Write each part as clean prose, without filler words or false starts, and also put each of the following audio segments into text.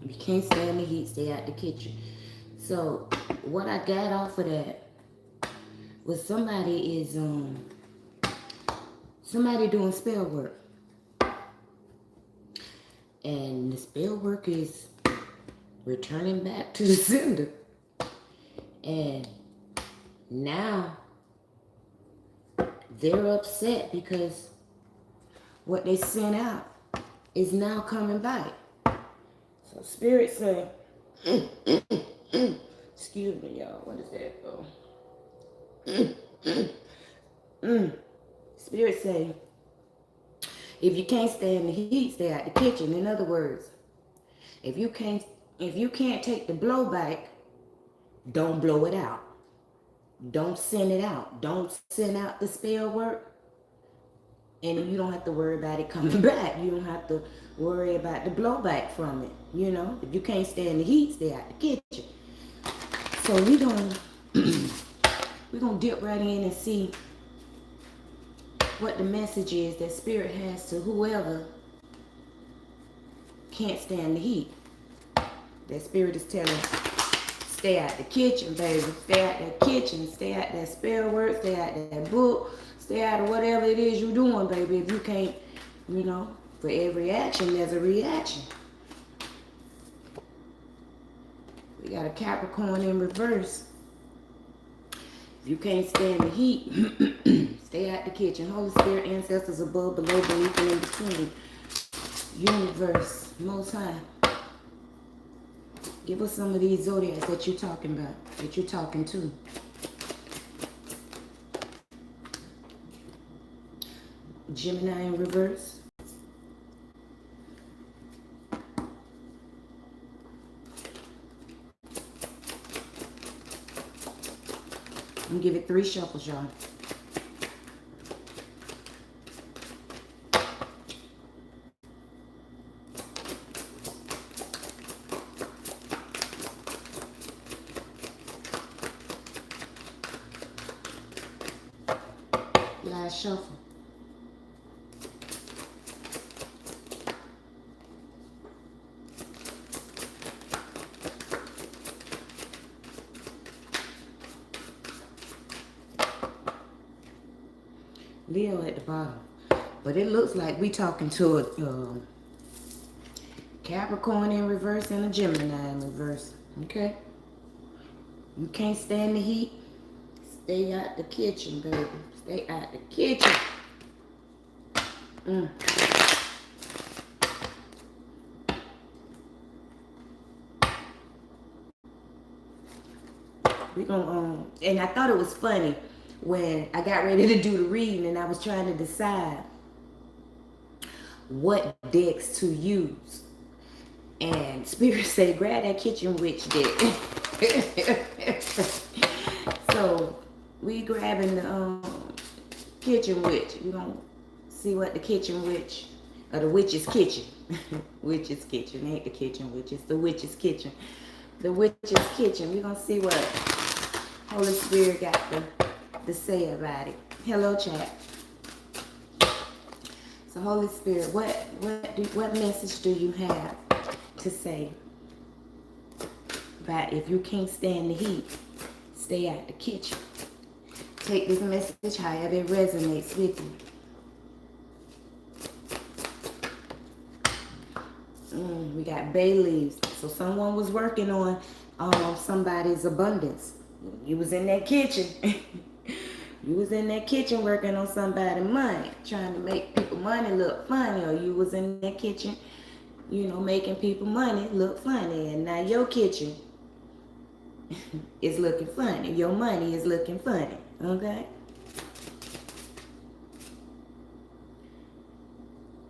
If you can't stand the heat, stay out the kitchen. So what I got off of that was somebody doing spell work. And the spell work is returning back to the sender. And now they're upset because what they sent out is now coming back. So Spirit say, excuse me, y'all. What is that? Spirit say, if you can't stand the heat, stay out the kitchen. In other words, if you can't take the blowback, don't blow it out. Don't send it out. Don't send out the spell work. And you don't have to worry about it coming back. You don't have to worry about the blowback from it. You know, if you can't stand the heat, stay out the kitchen. So we're gonna dip right in and see what the message is that Spirit has to whoever can't stand the heat. That Spirit is telling, stay out the kitchen, baby. Stay out that kitchen. Stay out that spell work. Stay out that book. Stay out of whatever it is you're doing, baby. If you can't, for every action, there's a reaction. We got a Capricorn in reverse. If you can't stand the heat, stay out the kitchen. Holy Spirit, ancestors above, below, beneath, and in between. Universe, Most High. Give us some of these zodiacs that you're talking about, that you're talking to. Gemini in reverse. I'm gonna give it 3 shuffles, y'all. Last shuffle. Leo at the bottom. But it looks like we talking to a Capricorn in reverse and a Gemini in reverse. Okay? You can't stand the heat? Stay out the kitchen, baby. Stay out the kitchen. We gonna and I thought it was funny when I got ready to do the reading and I was trying to decide what decks to use. And Spirit said, grab that kitchen witch deck. So we grabbing the kitchen witch. We're gonna see what the kitchen witch, or the witch's kitchen. Witch's kitchen, ain't the kitchen witch, it's the witch's kitchen. The witch's kitchen. We're gonna see what Holy Spirit got to say about it. Hello, chat. So Holy Spirit, what message do you have to say about if you can't stand the heat, stay out the kitchen? Take this message however it resonates with you. We got bay leaves. So someone was working on somebody's abundance. You was in that kitchen. You was in that kitchen working on somebody's money, trying to make people money look funny, or you was in that kitchen, making people money look funny, and now your kitchen is looking funny. Your money is looking funny, okay?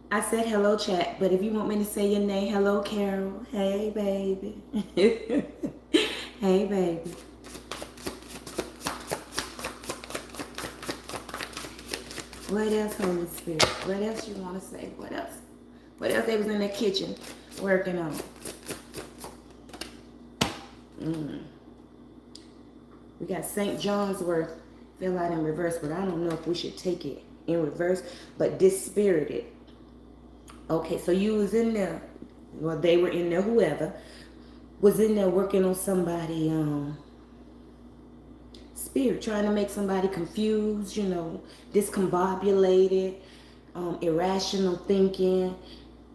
I said hello, chat, but if you want me to say your name, hello, Carol. Hey, baby. Hey, baby. What else, Holy Spirit? What else you want to say? What else? What else they was in the kitchen working on? We got St. John's Wort fell out in reverse, but I don't know if we should take it in reverse, but dispirited. Okay, so you was in there Well, they were in there, whoever was in there working on somebody spirit, trying to make somebody confused, discombobulated, irrational thinking,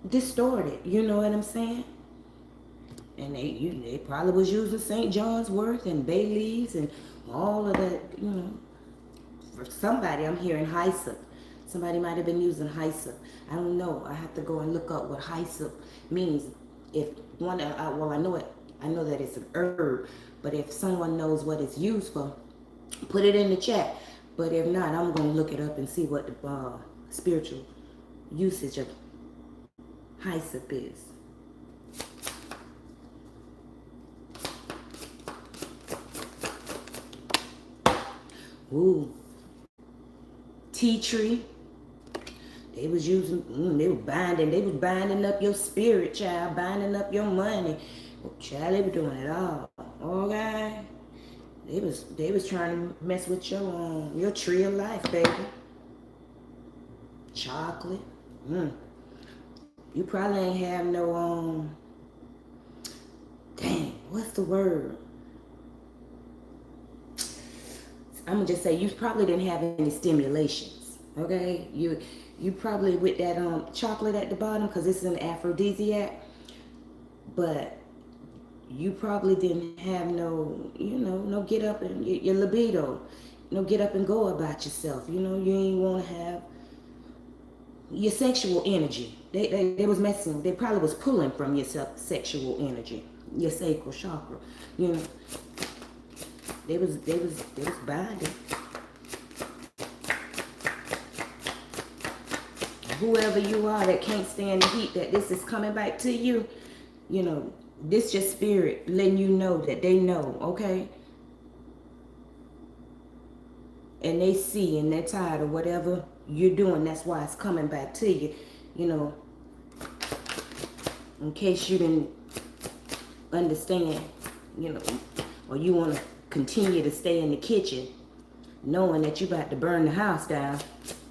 distorted. You know what I'm saying? And they probably was using St. John's Wort and bay leaves and all of that. For somebody, I'm hearing hyssop. Somebody might have been using hyssop. I don't know. I have to go and look up what hyssop means. If one, well, I know it. I know that it's an herb. But if someone knows what it's used for, put it in the chat. But if not, I'm gonna look it up and see what the spiritual usage of hyssop is. Ooh, tea tree. They was using, they was binding up your spirit, child, binding up your money. Oh, child, they were doing it all. Okay? They was trying to mess with your tree of life, baby. Chocolate. You probably ain't have no, dang, what's the word? I'm gonna just say you probably didn't have any stimulations, okay? You probably with that chocolate at the bottom because it's an aphrodisiac, but you probably didn't have no get up and your libido, get up and go about yourself. You ain't want to have your sexual energy. They was messing. They probably was pulling from your sexual energy, your sacral chakra. They was binding. Whoever you are that can't stand the heat, that this is coming back to you, this just spirit letting you know that they know, okay? And they see and they're tired of whatever you're doing. That's why it's coming back to you, in case you didn't understand, or you want to continue to stay in the kitchen knowing that you about to burn the house down,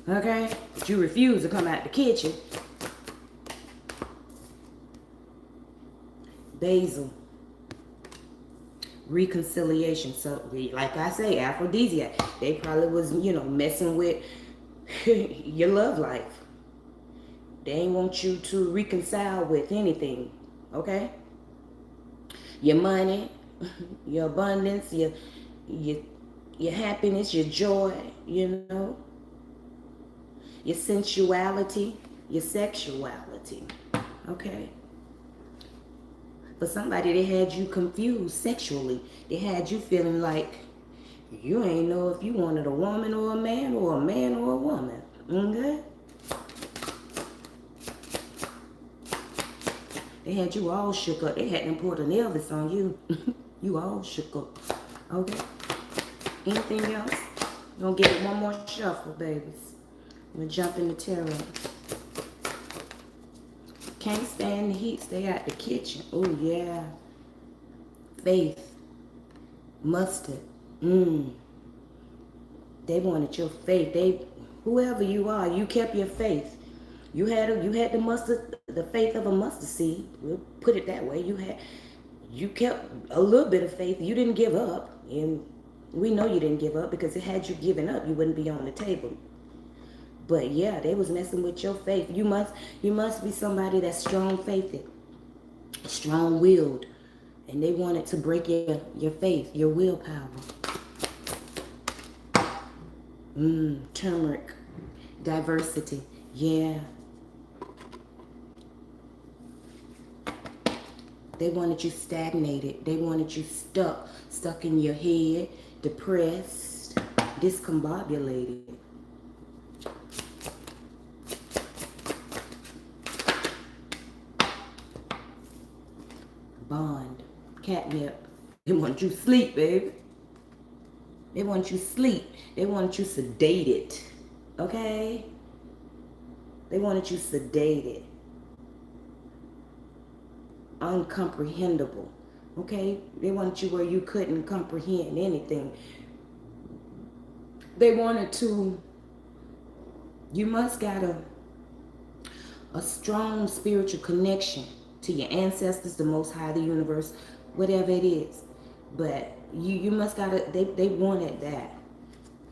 okay? But you refuse to come out the kitchen. Basil. Reconciliation. So, like I say, aphrodisiac. They probably was, messing with your love life. They ain't want you to reconcile with anything, okay? Your money, your abundance, your happiness, your joy, your sensuality, your sexuality, okay? For somebody, they had you confused sexually. They had you feeling like you ain't know if you wanted a woman or a man or a woman, okay? They had you all shook up. They had them put an Elvis on you. You all shook up. Okay? Anything else? Gonna give it one more shuffle, babies. I'm gonna jump in the tarot. Can't stand the heat. Stay out the kitchen. Oh, yeah. Faith. Mustard. They wanted your faith. Whoever you are, you kept your faith. You had the faith of a mustard seed. We'll put it that way. You kept a little bit of faith. You didn't give up. And we know you didn't give up because it had you given up, you wouldn't be on the table. But yeah, they was messing with your faith. You must be somebody that's strong-faithed, strong-willed, and they wanted to break your faith, your willpower. Turmeric, diversity, yeah. They wanted you stagnated. They wanted you stuck in your head, depressed, discombobulated. Bond, catnip. They want you sleep, baby. They want you sleep. They want you sedated. Okay? They wanted you sedated. Uncomprehendable. Okay? They wanted you where you couldn't comprehend anything. They wanted to, you must got a strong spiritual connection to to your ancestors, the Most High, the universe, whatever it is. But you must gotta, they wanted that.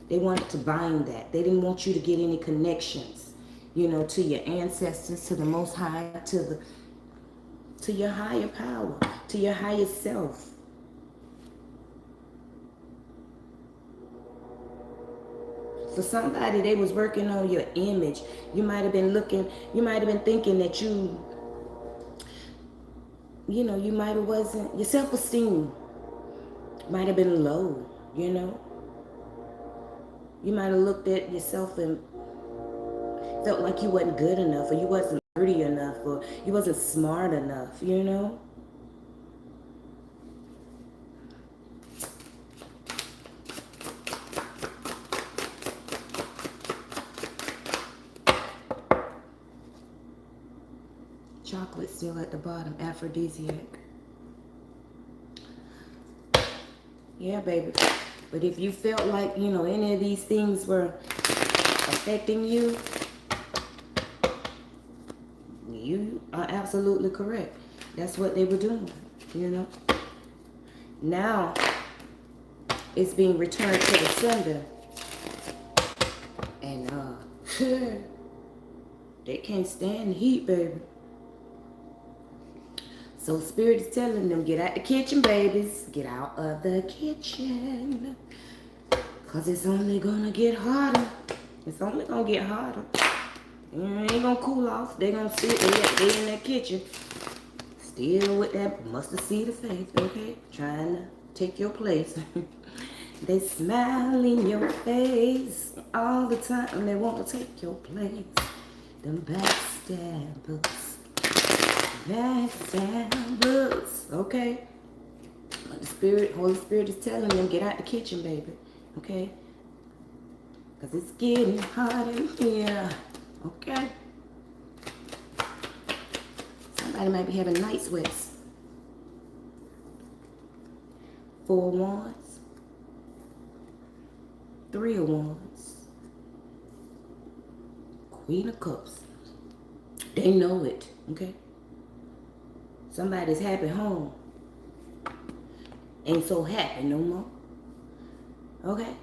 They wanted to bind that. They didn't want you to get any connections, you know, to your ancestors, to the Most High, to your higher power, to your higher self. For somebody, they was working on your image. You might have been thinking that you know, you might have wasn't, your self-esteem might have been low, you know. You might have looked at yourself and felt like you wasn't good enough, or you wasn't pretty enough, or you wasn't smart enough, you know. Chocolate still at the bottom, aphrodisiac. Yeah, baby. But if you felt like, you know, any of these things were affecting you, you are absolutely correct. That's what they were doing, you know. Now, it's being returned to the sender. And, they can't stand the heat, baby. So Spirit is telling them, get out the kitchen, babies. Get out of the kitchen. Because it's only going to get hotter. It's only going to get hotter. It ain't going to cool off. They're going to sit there in that kitchen. Still with that mustard seed of faith, okay? Trying to take your place. They smile in your face all the time. They want to take your place. Them backstabbers. Backstabbers, okay? But the Holy Spirit is telling them, get out the kitchen, baby, okay? Because it's getting hot in here, okay? Somebody might be having night sweats. 4 of Wands, 3 of Wands, Queen of Cups. They know it, okay? Somebody's happy home. Ain't so happy no more. Okay?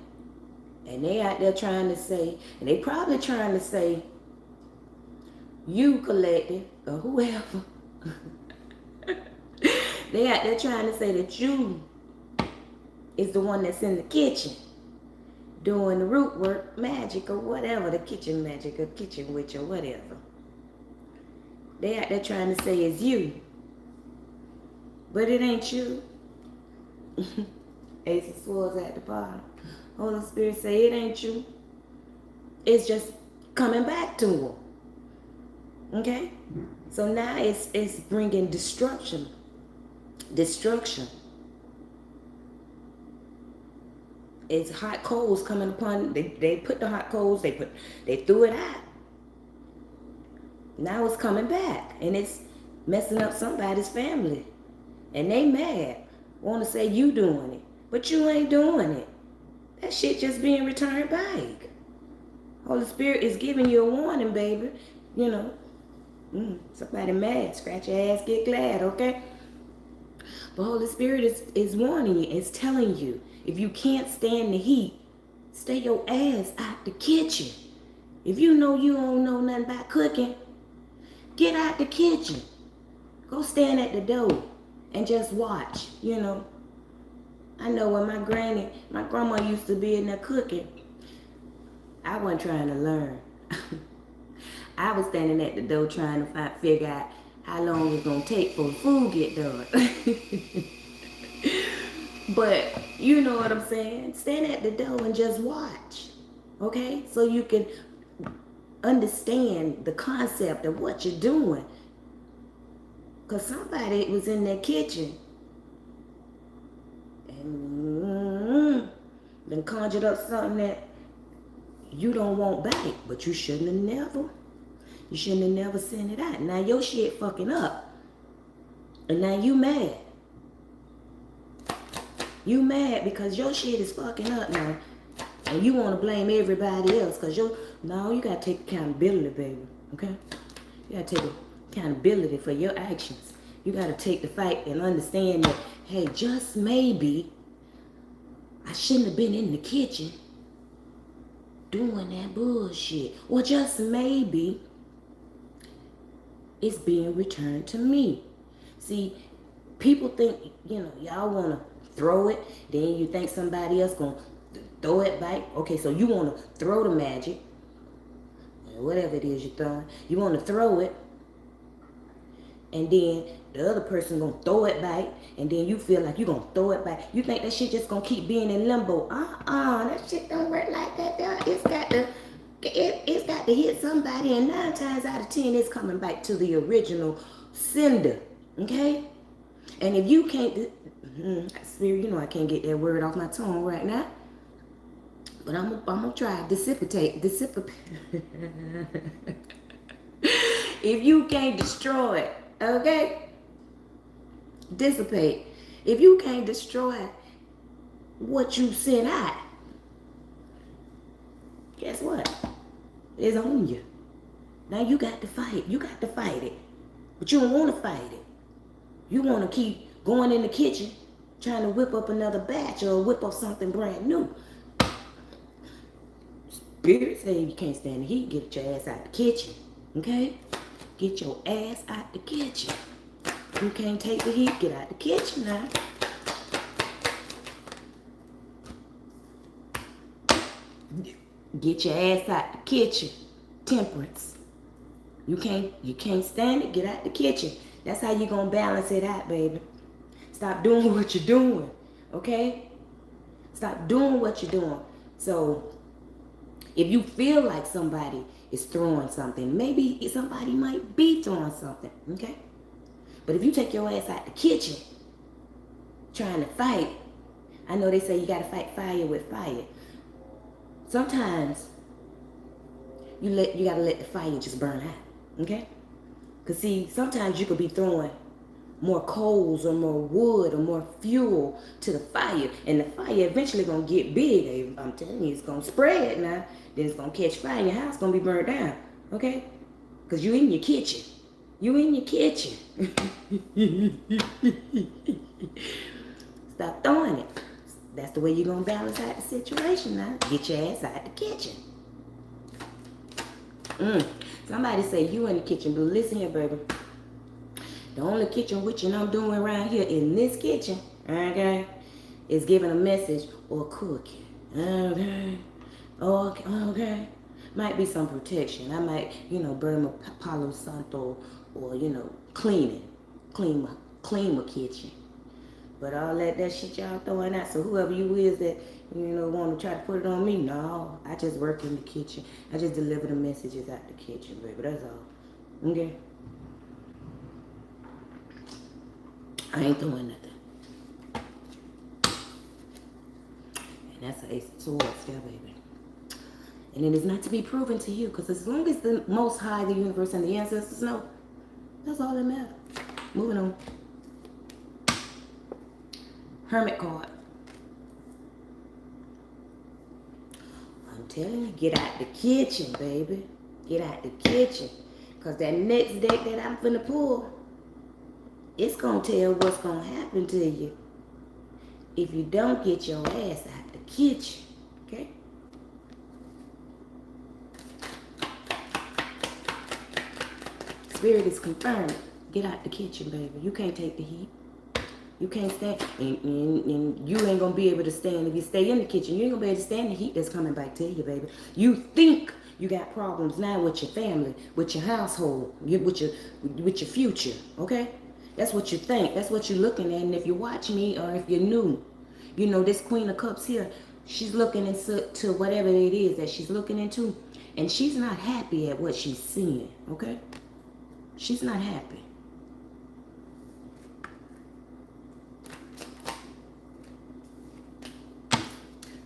And they out there trying to say, and they probably trying to say, you collective, or whoever. They out there trying to say that you is the one that's in the kitchen doing the root work, magic, or whatever, the kitchen magic, or kitchen witch, or whatever. They out there trying to say it's you. But it ain't you. Ace of Swords at the bottom. Holy Spirit say it ain't you. It's just coming back to him. Okay? So now it's bringing destruction. Destruction. It's hot coals coming upon. They put the hot coals. They threw it out. Now it's coming back, and it's messing up somebody's family. And they mad. Want to say you doing it. But you ain't doing it. That shit just being returned back. Holy Spirit is giving you a warning, baby. You know. Somebody mad. Scratch your ass, get glad, okay? But Holy Spirit is warning you. It's telling you. If you can't stand the heat, stay your ass out the kitchen. If you know you don't know nothing about cooking, get out the kitchen. Go stand at the door. And just watch, you know. I know when my grandma used to be in there cooking, I wasn't trying to learn. I was standing at the door trying to figure out how long it was going to take for the food to get done. But you know what I'm saying? Stand at the door and just watch, okay? So you can understand the concept of what you're doing. Because somebody was in their kitchen and then conjured up something that you don't want back. But you shouldn't have never sent it out. Now your shit fucking up. And now you mad. You mad because your shit is fucking up now. And you want to blame everybody else. Because you got to take accountability, baby. Okay? You got to take accountability for your actions. You got to take the fight and understand that, hey, just maybe I shouldn't have been in the kitchen doing that bullshit. Or just maybe it's being returned to me. See, people think, y'all want to throw it, then you think somebody else going to throw it back. Okay, so you want to throw the magic, whatever it is you're throwing. You want to throw it, and then the other person going to throw it back, and then you feel like you're going to throw it back. You think that shit just going to keep being in limbo. That shit don't work like that. It's got to hit somebody, and 9 times out of 10, it's coming back to the original sender. Okay? And if you can't, Spirit, I can't get that word off my tongue right now. But I'm gonna try dissipate. If you can't destroy it, okay? Dissipate. If you can't destroy what you sent out, guess what? It's on you. Now you got to fight. You got to fight it. But you don't want to fight it. You want to keep going in the kitchen, trying to whip up another batch or whip up something brand new. Spirit saying you can't stand the heat, get your ass out the kitchen. Okay? Get your ass out the kitchen. You can't take the heat, get out the kitchen now. Get your ass out the kitchen. Temperance. You can't stand it, get out the kitchen. That's how you gonna balance it out, baby. Stop doing what you're doing. Okay? Stop doing what you're doing. So if you feel like somebody is throwing something, maybe somebody might be throwing something, okay? But if you take your ass out the kitchen trying to fight, I know they say you gotta fight fire with fire. Sometimes you gotta let the fire just burn out, okay? Because see, sometimes you could be throwing more coals or more wood or more fuel to the fire, and the fire eventually gonna get big. I'm telling you, it's gonna spread now. Then it's gonna catch fire, and your house gonna be burned down. Okay? Because you in your kitchen. You in your kitchen. Stop throwing it. That's the way you're gonna balance out the situation now. Get your ass out the kitchen. Somebody say you in the kitchen, but listen here, baby. The only kitchen witching I'm doing around here in this kitchen, okay, is giving a message or cooking. Okay. Might be some protection. I might, burn my Palo Santo or, clean my kitchen. But all that shit y'all throwing out, so whoever you is that, want to try to put it on me, no. I just work in the kitchen. I just deliver the messages out the kitchen, baby. That's all. Okay? I ain't doing nothing. And that's an ace of swords there, baby. And it is not to be proven to you, because as long as the Most High, the universe, and the ancestors know, that's all that matters. Moving on. Hermit card. I'm telling you, get out the kitchen, baby. Get out the kitchen. Because that next deck that I'm finna pull, it's going to tell what's going to happen to you if you don't get your ass out the kitchen. Okay? Spirit is confirmed. Get out the kitchen, baby. You can't take the heat. You can't stand, and you ain't gonna be able to stand if you stay in the kitchen. You ain't gonna be able to stand the heat that's coming back to you, baby. You think you got problems now with your family, with your household, with your future, okay? That's what you think. That's what you're looking at. And if you watch me or if you're new, this Queen of Cups here, she's looking into whatever it is that she's looking into, and she's not happy at what she's seeing, okay? She's not happy.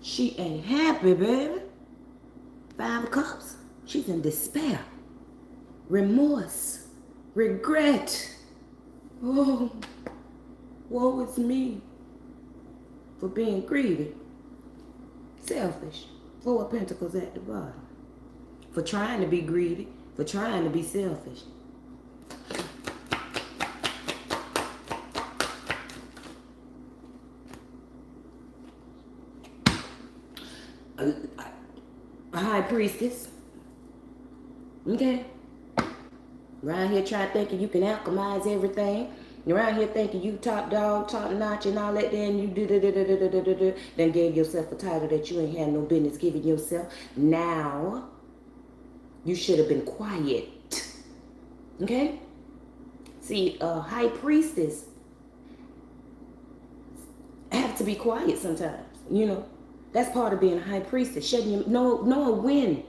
She ain't happy, baby. 5 of Cups. She's in despair, remorse, regret. Oh, woe is me for being greedy, selfish. 4 of Pentacles at the bottom. For trying to be greedy, for trying to be selfish. a high priestess. Okay? Around here trying thinking you can alchemize everything. You're around here thinking you top dog, top notch, and all that. Then you do. Then gave yourself a title that you ain't had no business giving yourself. Now, you should have been quiet. Okay? See, a high priestess have to be quiet sometimes. You know, that's part of being a high priestess. Shutting your, knowing when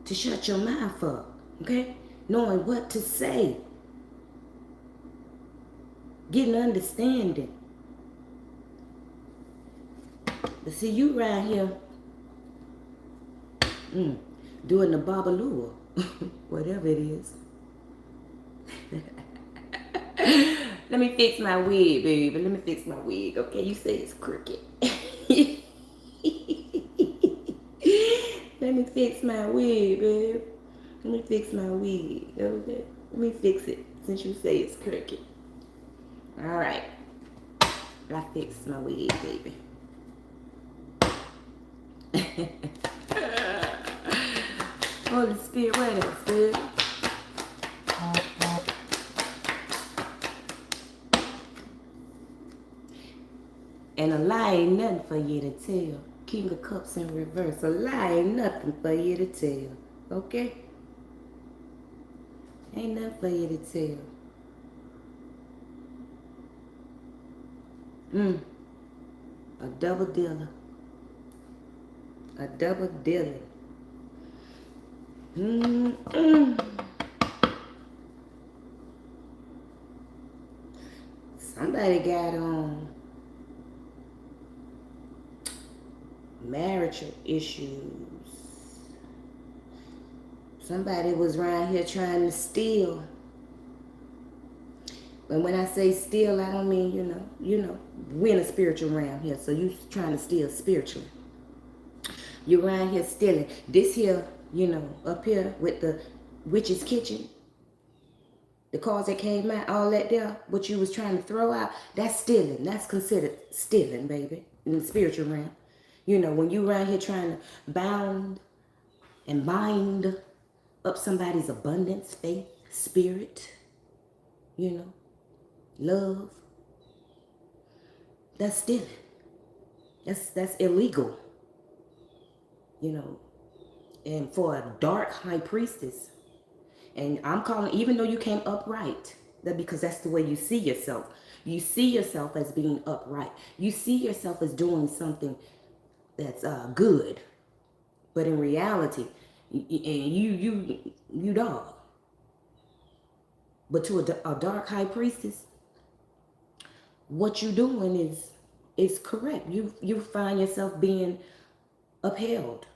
to shut your mouth up. Okay? Knowing what to say. Getting understanding. But see, you right here doing the babaloo, whatever it is. Let me fix my wig, baby. Let me fix my wig, okay? You say it's crooked. Let me fix my wig, babe. Let me fix my wig, okay? Let me fix it since you say it's crooked. All right. I fixed my wig, baby. Holy Spirit, what else, baby? And a lie ain't nothing for you to tell. King of Cups in reverse. A lie ain't nothing for you to tell. Okay? Ain't nothing for you to tell. A double dealer. A double dealer. Somebody got on marital issues. Somebody was around here trying to steal. And when I say steal, I don't mean, you know, we're in a spiritual realm here. So you trying to steal spiritually. You're around here stealing. This here, you know, up here with the witch's kitchen, the cars that came out, all that there, what you was trying to throw out, that's stealing. That's considered stealing, baby, in the spiritual realm. You know, when you around here trying to bound and bind up somebody's abundance, faith, spirit, you know, love, that's stealing. That's illegal. You know, and for a dark high priestess, and I'm calling, even though you came upright, that because that's the way you see yourself. You see yourself as being upright. You see yourself as doing something that's good, but in reality, you dog. But to a dark high priestess, what you doing is correct. You find yourself being upheld.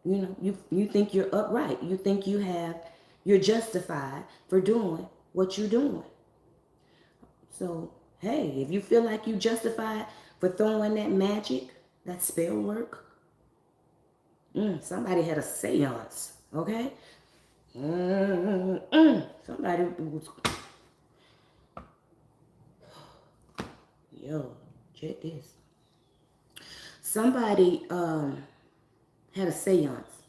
You know, you think you're upright. You think you're justified for doing what you're doing. So, hey, if you feel like you justified for throwing that magic, that spell work, somebody had a seance, okay? Somebody was, yo, check this. Somebody had a seance,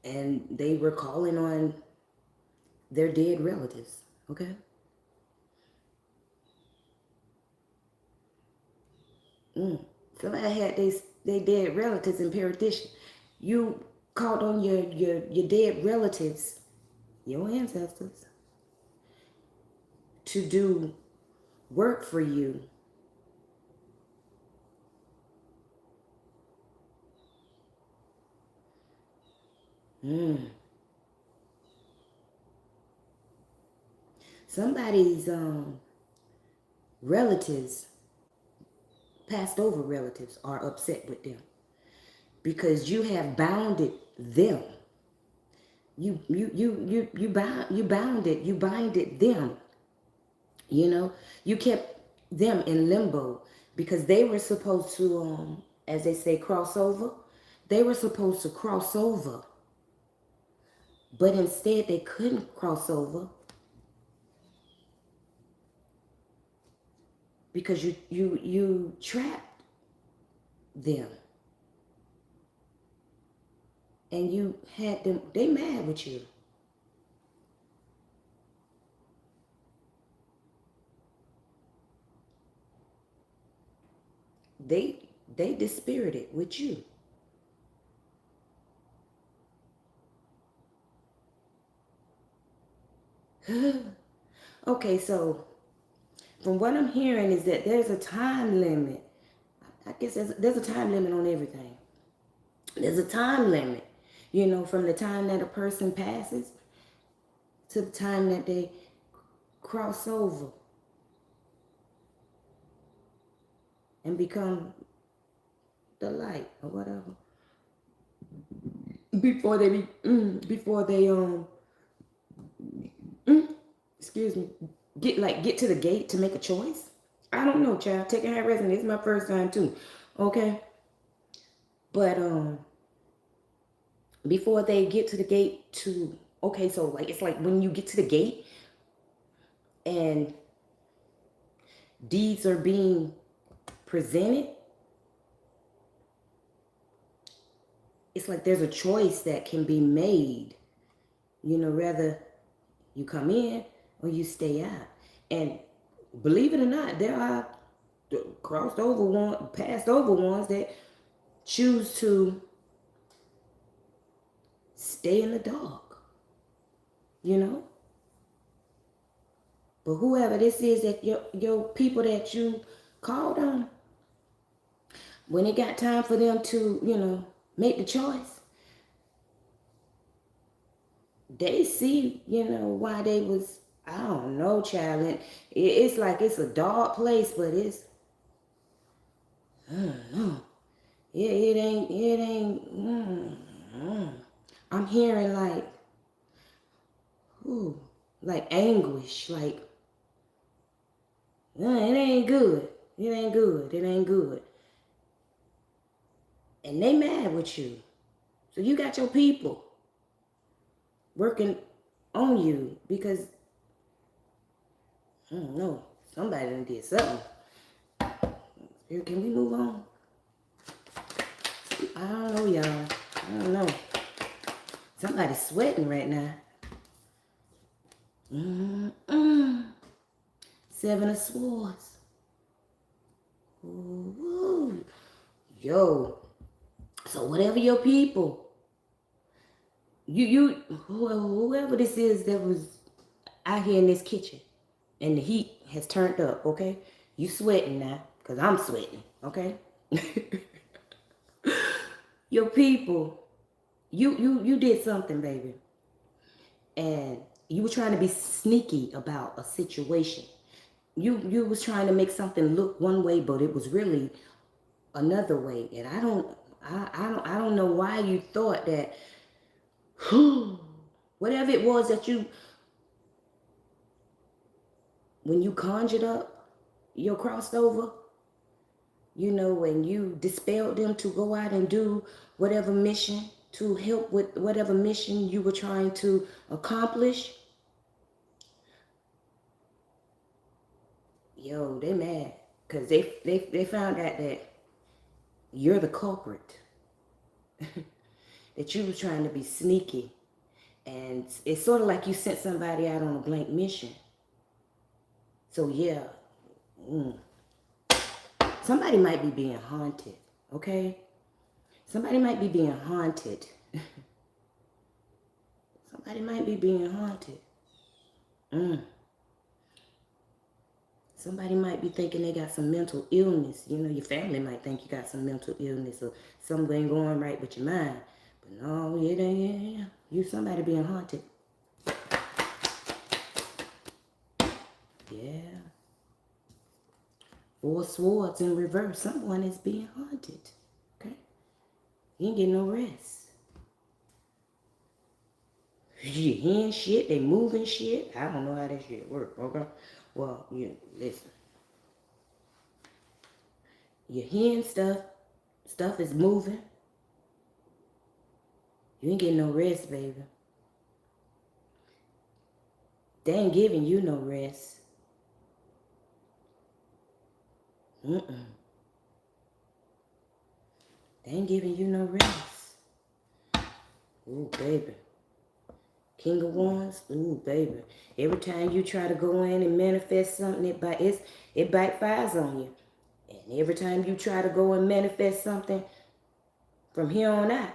and they were calling on their dead relatives, okay? Somebody had they dead relatives in Paradise. You called on your dead relatives, your ancestors, to do work for you. Somebody's relatives, passed over relatives, are upset with them because you have bounded them. You binded them. You know, you kept them in limbo because they were supposed to, as they say, cross over. They were supposed to cross over, but instead they couldn't cross over because you trapped them. and you had them, they mad with you. They dispirited with you. Okay, so from what I'm hearing is that there's a time limit. I guess there's a time limit on everything. There's a time limit, from the time that a person passes to the time that they cross over and become the light or whatever. Before they excuse me, get to the gate to make a choice. I don't know, child. Taking high resonance. It's my first time too. Okay. But before they get to the gate to, okay, so like it's like when you get to the gate and deeds are being presented, it's like there's a choice that can be made, whether you come in or you stay out. And believe it or not, there are passed over ones that choose to stay in the dark, you know. But whoever this is that your people that you called on, when it got time for them to, make the choice, they see, why they was, I don't know, child. And it's like it's a dark place, but it's, I don't know. It ain't. I'm hearing like, ooh, like anguish, like, it ain't good. It ain't good. It ain't good. And they mad with you. So you got your people working on you because, I don't know, somebody done did something. Here, can we move on? I don't know, y'all. I don't know. Somebody's sweating right now. Seven of Swords. Ooh. Yo. So whatever your people, whoever this is that was out here in this kitchen and the heat has turned up, okay? You sweating now, because I'm sweating, okay? Your people, you did something, baby. And you were trying to be sneaky about a situation. You was trying to make something look one way, but it was really another way. And I don't know why you thought that whatever it was that when you conjured up your crossover, when you dispelled them to go out and do whatever mission, to help with whatever mission you were trying to accomplish, yo, they mad because they found out that you're the culprit. That you were trying to be sneaky. And it's sort of like you sent somebody out on a blank mission. So yeah, somebody might be being haunted, okay? Somebody might be being haunted. Somebody might be being haunted. Somebody might be thinking they got some mental illness. Your family might think you got some mental illness or something ain't going right with your mind. But no, it ain't. You somebody being haunted. Yeah. Four swords in reverse. Someone is being haunted. Okay? You ain't getting no rest. You hearing shit, they moving shit. I don't know how that shit work, okay? Well, listen. You're hearing stuff. Stuff is moving. You ain't getting no rest, baby. They ain't giving you no rest. They ain't giving you no rest. Ooh, baby. King of Wands. Ooh, baby. Every time you try to go in and manifest something, it backfires on you. And every time you try to go and manifest something from here on out,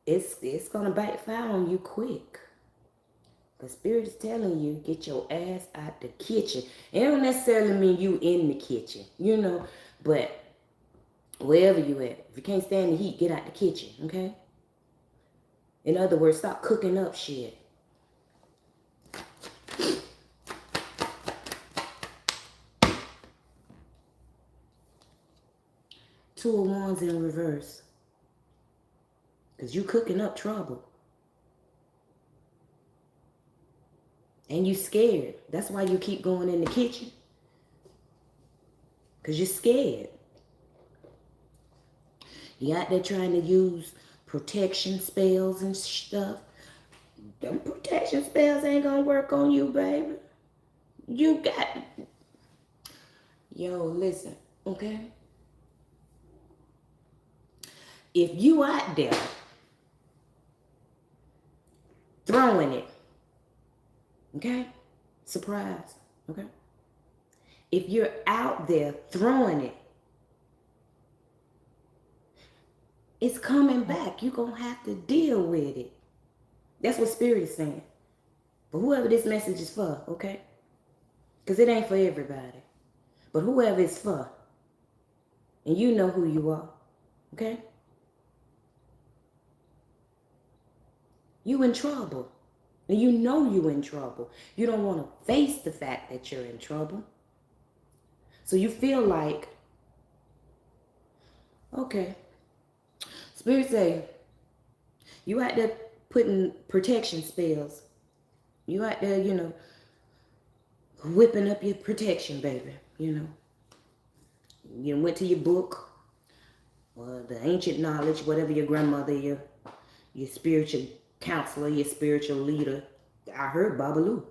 it's gonna backfire on you quick. The Spirit is telling you, get your ass out the kitchen. It don't necessarily mean you in the kitchen, you know, but wherever you at. If you can't stand the heat, get out the kitchen, okay? In other words, stop cooking up shit. Two of Wands in reverse. Because you cooking up trouble. And you scared. That's why you keep going in the kitchen. Because you're scared. You out there trying to use protection spells and stuff. Them protection spells ain't gonna work on you, baby. You got... Yo, listen, okay? If you out there throwing it, okay? Surprise, okay? If you're out there throwing it, it's coming back. You're going to have to deal with it. That's what Spirit is saying. But whoever this message is for, okay? Because it ain't for everybody. But whoever it's for, and you know who you are, okay? You in trouble. And you know you in trouble. You don't want to face the fact that you're in trouble. So you feel like, okay, Spirit say, you out there putting protection spells. You out there, you know, whipping up your protection, baby, you know. You went to your book, or the ancient knowledge, whatever your grandmother, your spiritual counselor, your spiritual leader, I heard Babalu,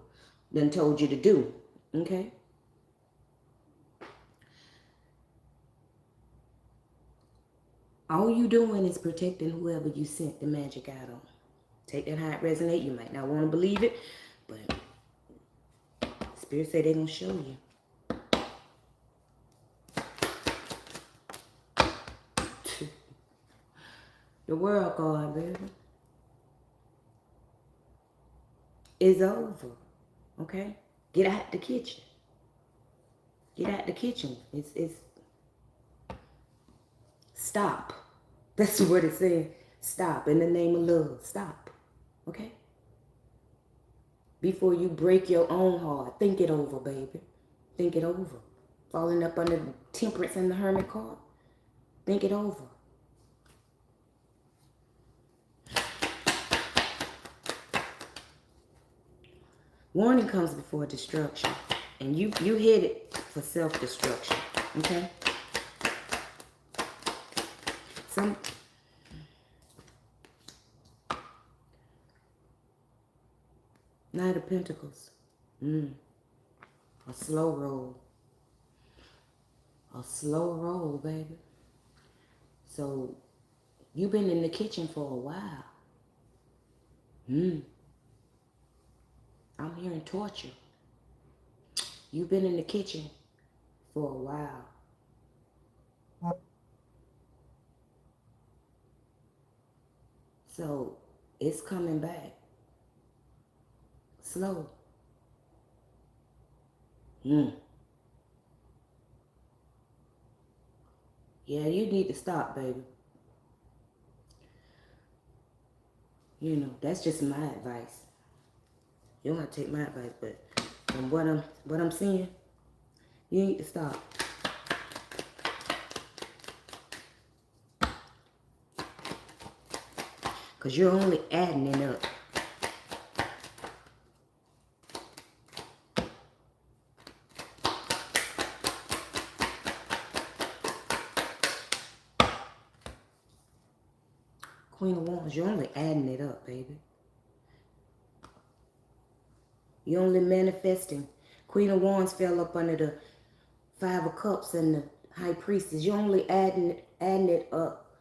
done told you to do, okay? All you doing is protecting whoever you sent the magic out on. Take that how it resonate. You might not want to believe it, but Spirit say they're going to show you. The world card, baby, is over, okay? Get out the kitchen. Get out the kitchen. It's stop. That's what it said. Stop. In the name of love. Stop. Okay? Before you break your own heart, think it over, baby. Think it over. Falling up under the Temperance and the Hermit card. Think it over. Warning comes before destruction. And you headed for self-destruction. Okay? Knight of Pentacles. A slow roll. A slow roll, baby. So, you've been in the kitchen for a while. I'm hearing torture. You've been in the kitchen for a while. So, it's coming back. Slow. Yeah, you need to stop, baby. You know, that's just my advice. You don't have to take my advice, but from what I'm seeing, you need to stop. Because you're only adding it up. Queen of Wands, you're only adding it up, baby. You're only manifesting. Queen of Wands fell up under the Five of Cups and the High Priestess. You're only adding it up.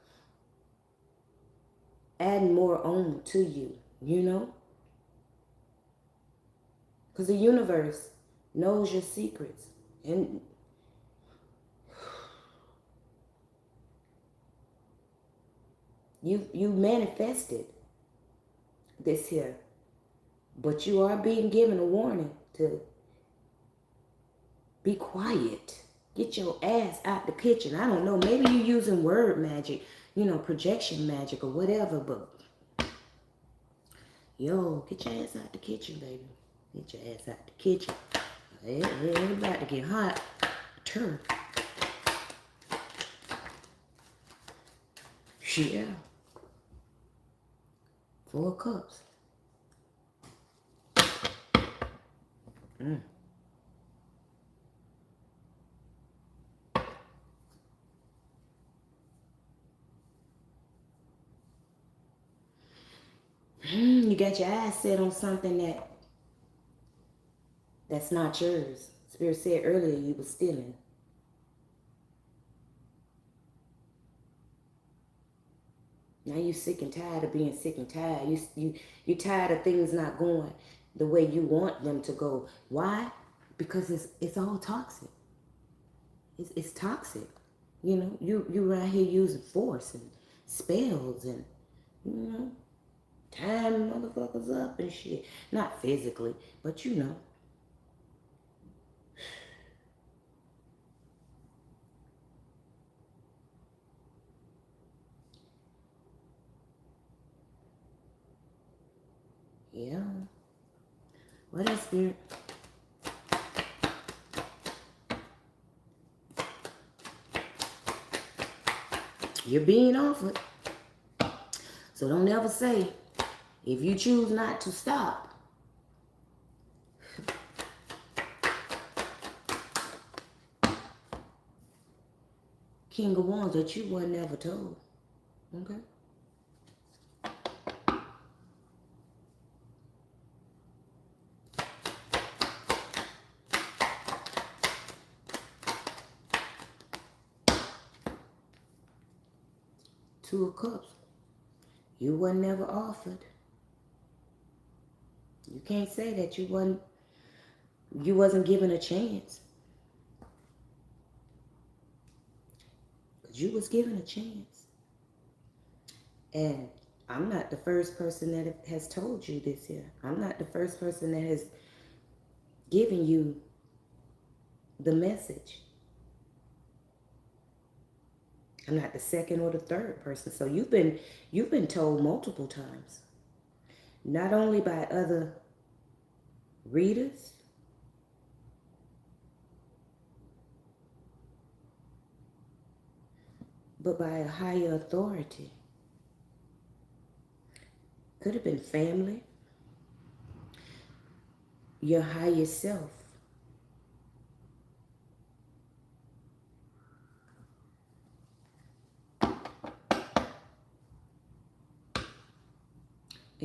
adding more on to you, you know? Because the universe knows your secrets. And you manifested this here. But you are being given a warning to be quiet. Get your ass out the kitchen. I don't know. Maybe you're using word magic, projection magic or whatever, but yo, get your ass out the kitchen, baby. Get your ass out the kitchen. It's about to get hot. Turn. Yeah. 4 cups. You got your eyes set on something that's not yours. Spirit said earlier you were stealing. Now you sick and tired of being sick and tired. You tired of things not going the way you want them to go. Why? Because it's all toxic. It's toxic. You around here using force and spells and tying motherfuckers up and shit. Not physically, but Yeah. What else, Spirit? You're being offered. So don't ever say, if you choose not to stop. King of Wands that you wasn't ever told. Okay? Two of Cups. You wasn't never offered. You can't say that you wasn't given a chance. Because you was given a chance. And I'm not the first person that has told you this here. I'm not the first person that has given you the message. I'm not the second or the third person. So you've been told multiple times. Not only by other readers, but by a higher authority. Could have been family, your higher self.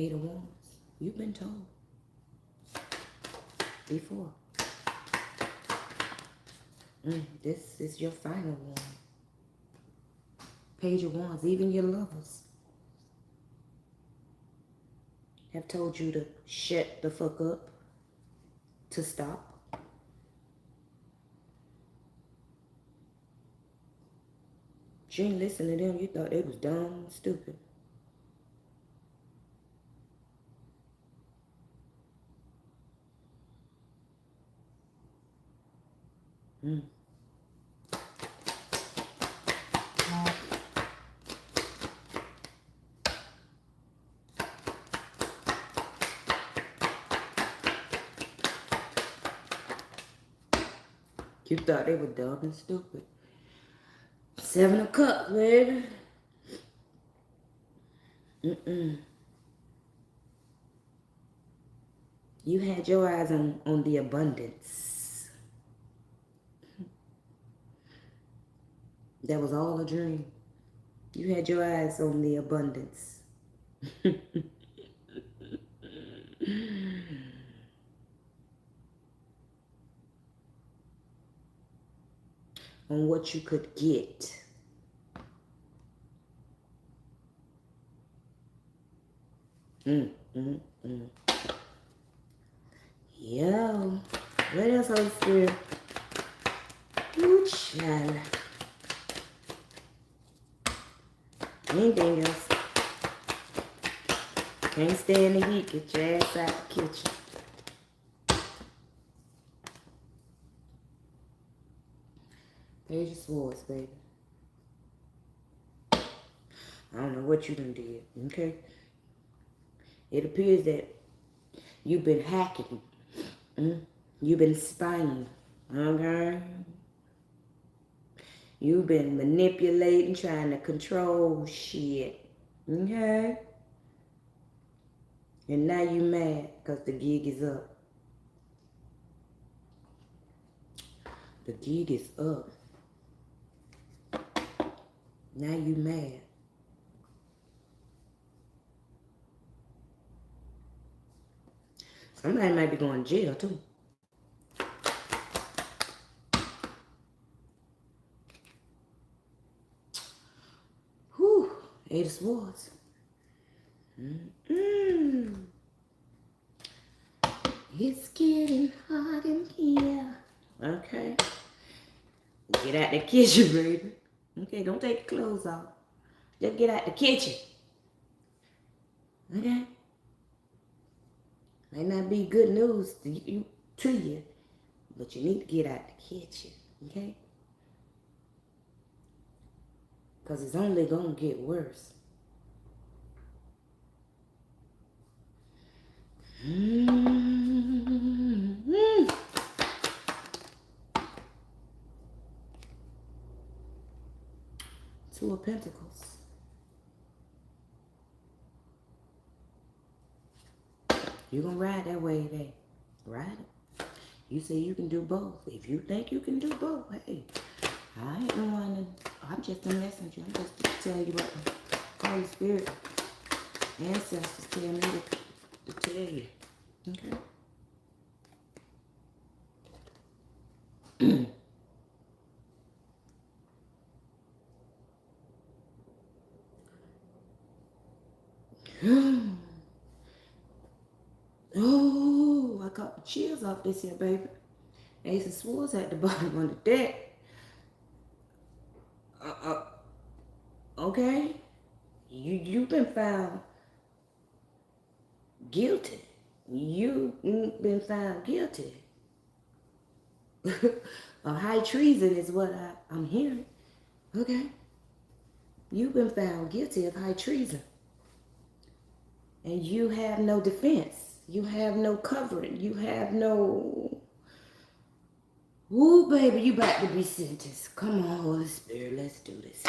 Eight of Wands. You've been told before. This is your final one. Page of Wands. Even your lovers have told you to shut the fuck up, to stop. You ain't listen to them. You thought they was dumb and stupid. You thought they were dumb and stupid. Seven of Cups, baby. You had your eyes on the abundance. That was all a dream. You had your eyes on the abundance. On what you could get. Mm, mm, mm. Yo. What else, Holy Spirit? Ooh, child. Anything else? Can't stand the heat. Get your ass out the kitchen. Page of Swords, baby. I don't know what you done did, okay? It appears that you've been hacking. You've been spying, okay? You've been manipulating, trying to control shit, okay? And now you mad because the gig is up. The gig is up. Now you mad. Somebody might be going to jail too. Whew. Eight of Swords. It's getting hot in here. Okay. Get out the kitchen, baby. Okay, don't take your clothes off. Just get out the kitchen. Okay? Might not be good news to you, but you need to get out the kitchen. Okay? Because it's only going to get worse. Two of Pentacles. You're going to ride that wave, eh? Ride it. You say you can do both. If you think you can do both, hey, I ain't no one. I'm just a messenger. I'm just to tell you what the Holy Spirit, ancestors tell me to tell you. Okay? Oh, I got the chills off this here, baby. Ace of Swords at the bottom of the deck. Okay? You've been found guilty. You've been found guilty. High treason is what I'm hearing. Okay? You've been found guilty of high treason. And you have no defense. You have no covering. You have no... Ooh, baby, you about to be sentenced. Come on, Holy Spirit, let's do this.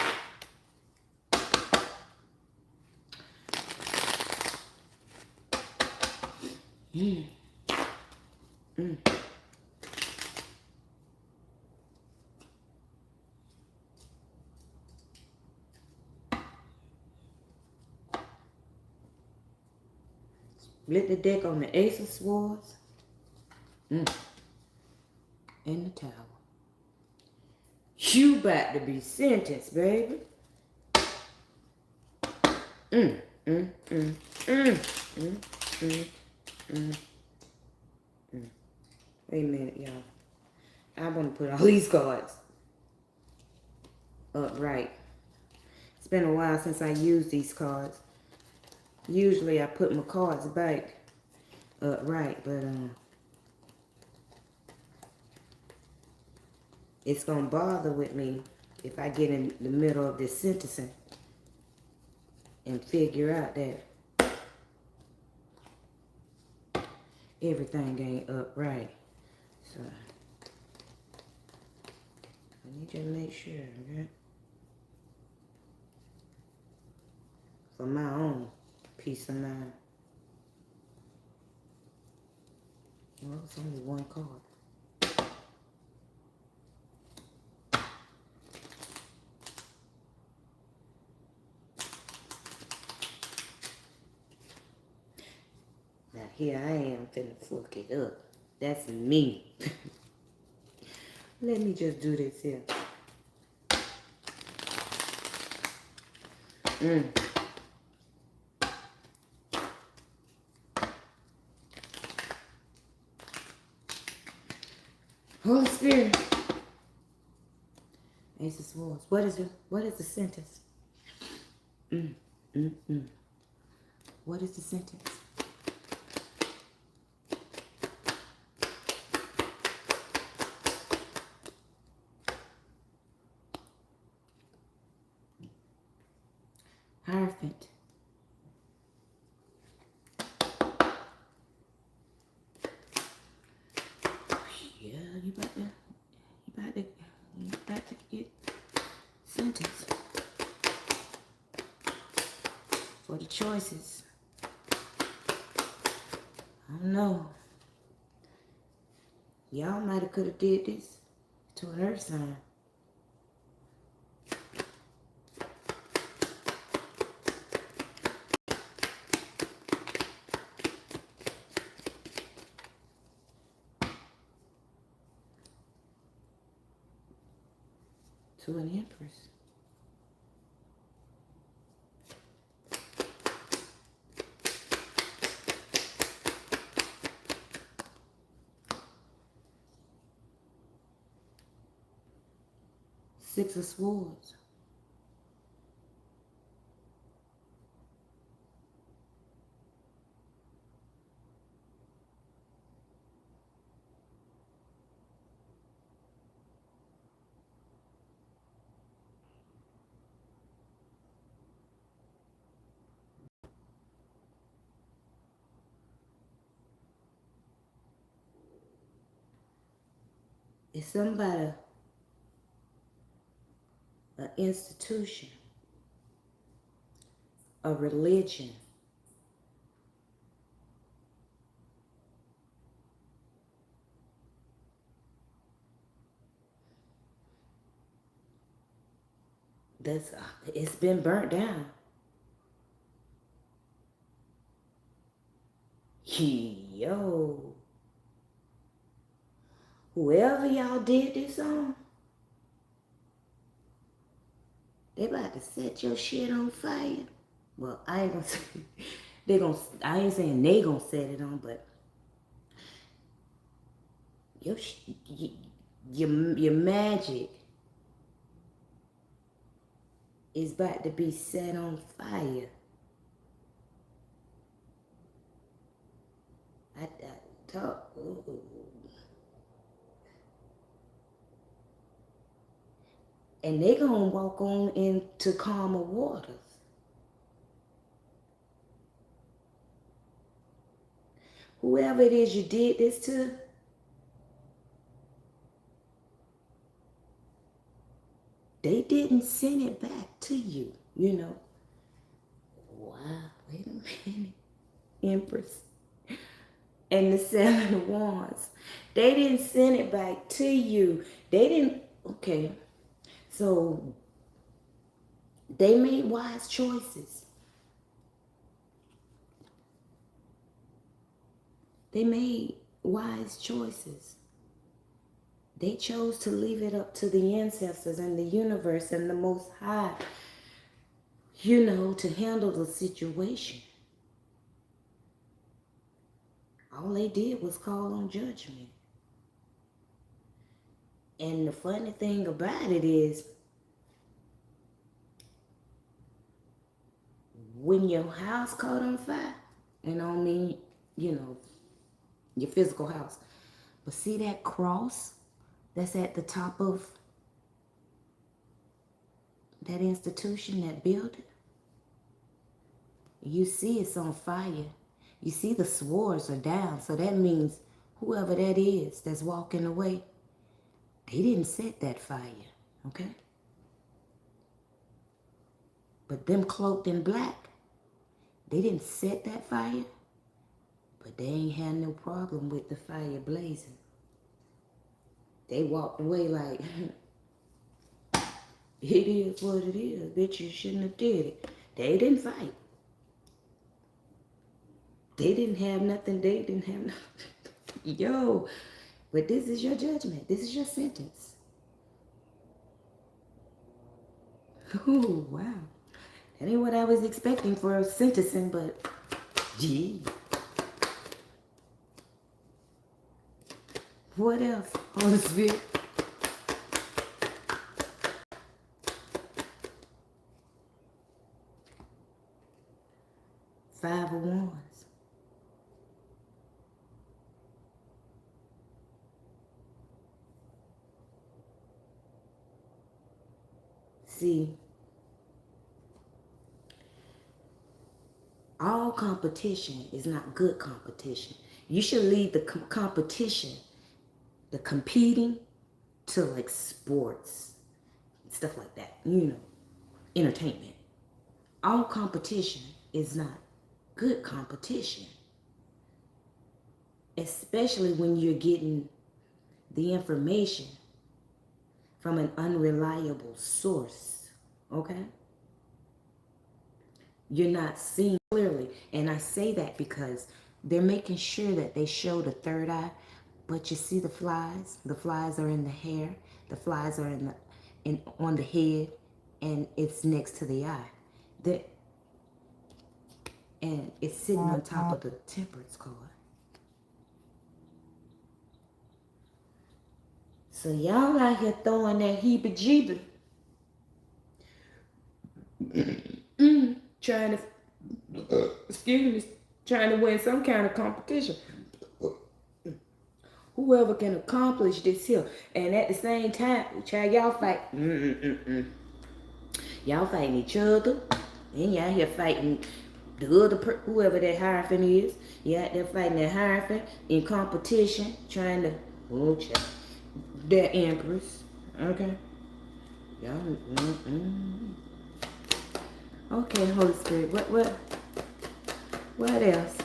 Split the deck on the Ace of Swords. And the Tower. You about to be sentenced, baby. Wait a minute, y'all. I want to put all these cards upright. It's been a while since I used these cards. Usually I put my cards back upright, but it's going to bother with me if I get in the middle of this sentencing and figure out that everything ain't upright. So, I need you to make sure, okay? For my own peace of mind. Well, it's only one card. Now here I am finna fuck it up. That's me. Let me just do this here. Holy Spirit. Ace of Swords. What is it? What is the sentence? What is the sentence? Hierophant. Yeah, you about to get sentenced for the choices. I don't know. Y'all might have could have did this to an earth sign. To an empress. Six of Swords. It's somebody, an institution, a religion. That's it's been burnt down. Yo, whoever y'all did this on, they about to set your shit on fire. Well, I ain't gonna say I ain't saying they gonna set it on, but your magic is about to be set on fire. I talk. Ooh. And they gonna walk on into calmer waters. Whoever it is you did this to, they didn't send it back to you, you know. Wow, wait a minute. Empress. And the Seven of Wands. They didn't send it back to you. They didn't, okay. So, they made wise choices. They made wise choices. They chose to leave it up to the ancestors and the universe and the Most High, you know, to handle the situation. All they did was call on judgment. And the funny thing about it is, when your house caught on fire, and I don't mean, you know, your physical house, but see that cross that's at the top of that institution, that building? You see it's on fire. You see the swords are down. So that means whoever that is that's walking away, they didn't set that fire, okay? But them cloaked in black, they didn't set that fire, but they ain't had no problem with the fire blazing. They walked away like, it is what it is. Bitch, you shouldn't have did it. They didn't fight. They didn't have nothing. They didn't have nothing. Yo, but this is your judgment. This is your sentence. Oh, wow. That ain't what I was expecting for sentencing, but gee. What else? Holy Spirit. 5 of Wands. See, all competition is not good competition. You should leave the competition, the competing, to like sports, stuff like that, entertainment. All competition is not good competition, especially when you're getting the information from an unreliable source, okay? You're not seeing clearly. And I say that because they're making sure that they show the third eye, but you see the flies? The flies are in the hair, the flies are on the head, and it's next to the eye. And it's sitting on top of the Temperance card. So y'all out here throwing that heebie-jeebie. Trying to win some kind of competition. Whoever can accomplish this here. And at the same time, child, y'all fight. Y'all fighting each other. And y'all here fighting the other whoever that Hierophant is. You out there fighting that Hierophant in competition, trying to, that Empress. Okay. Y'all, Okay, Holy Spirit. What else?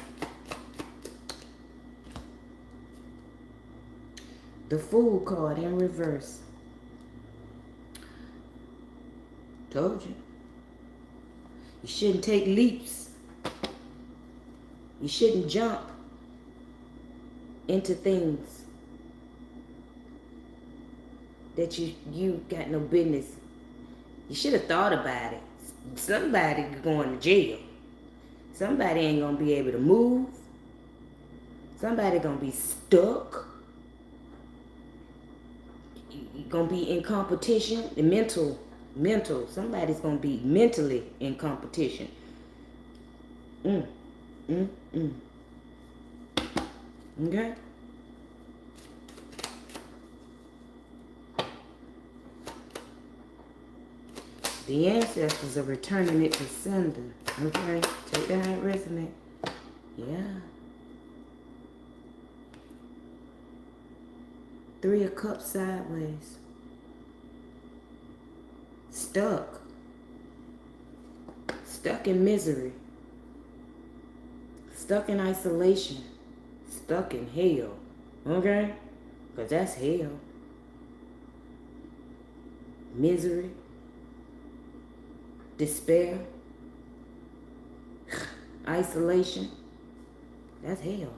The Fool card in reverse. Told you. You shouldn't take leaps. You shouldn't jump into things that you got no business. You should have thought about it. Somebody going to jail. Somebody ain't gonna be able to move. Somebody gonna be stuck. You're gonna be in competition. The mental. Somebody's gonna be mentally in competition. Okay? The ancestors are returning it to sender. Okay? Take that how it resonates. Yeah. 3 of Cups sideways. Stuck. Stuck in misery. Stuck in isolation. Stuck in hell. Okay? Because that's hell. Misery. Despair. Isolation. That's hell.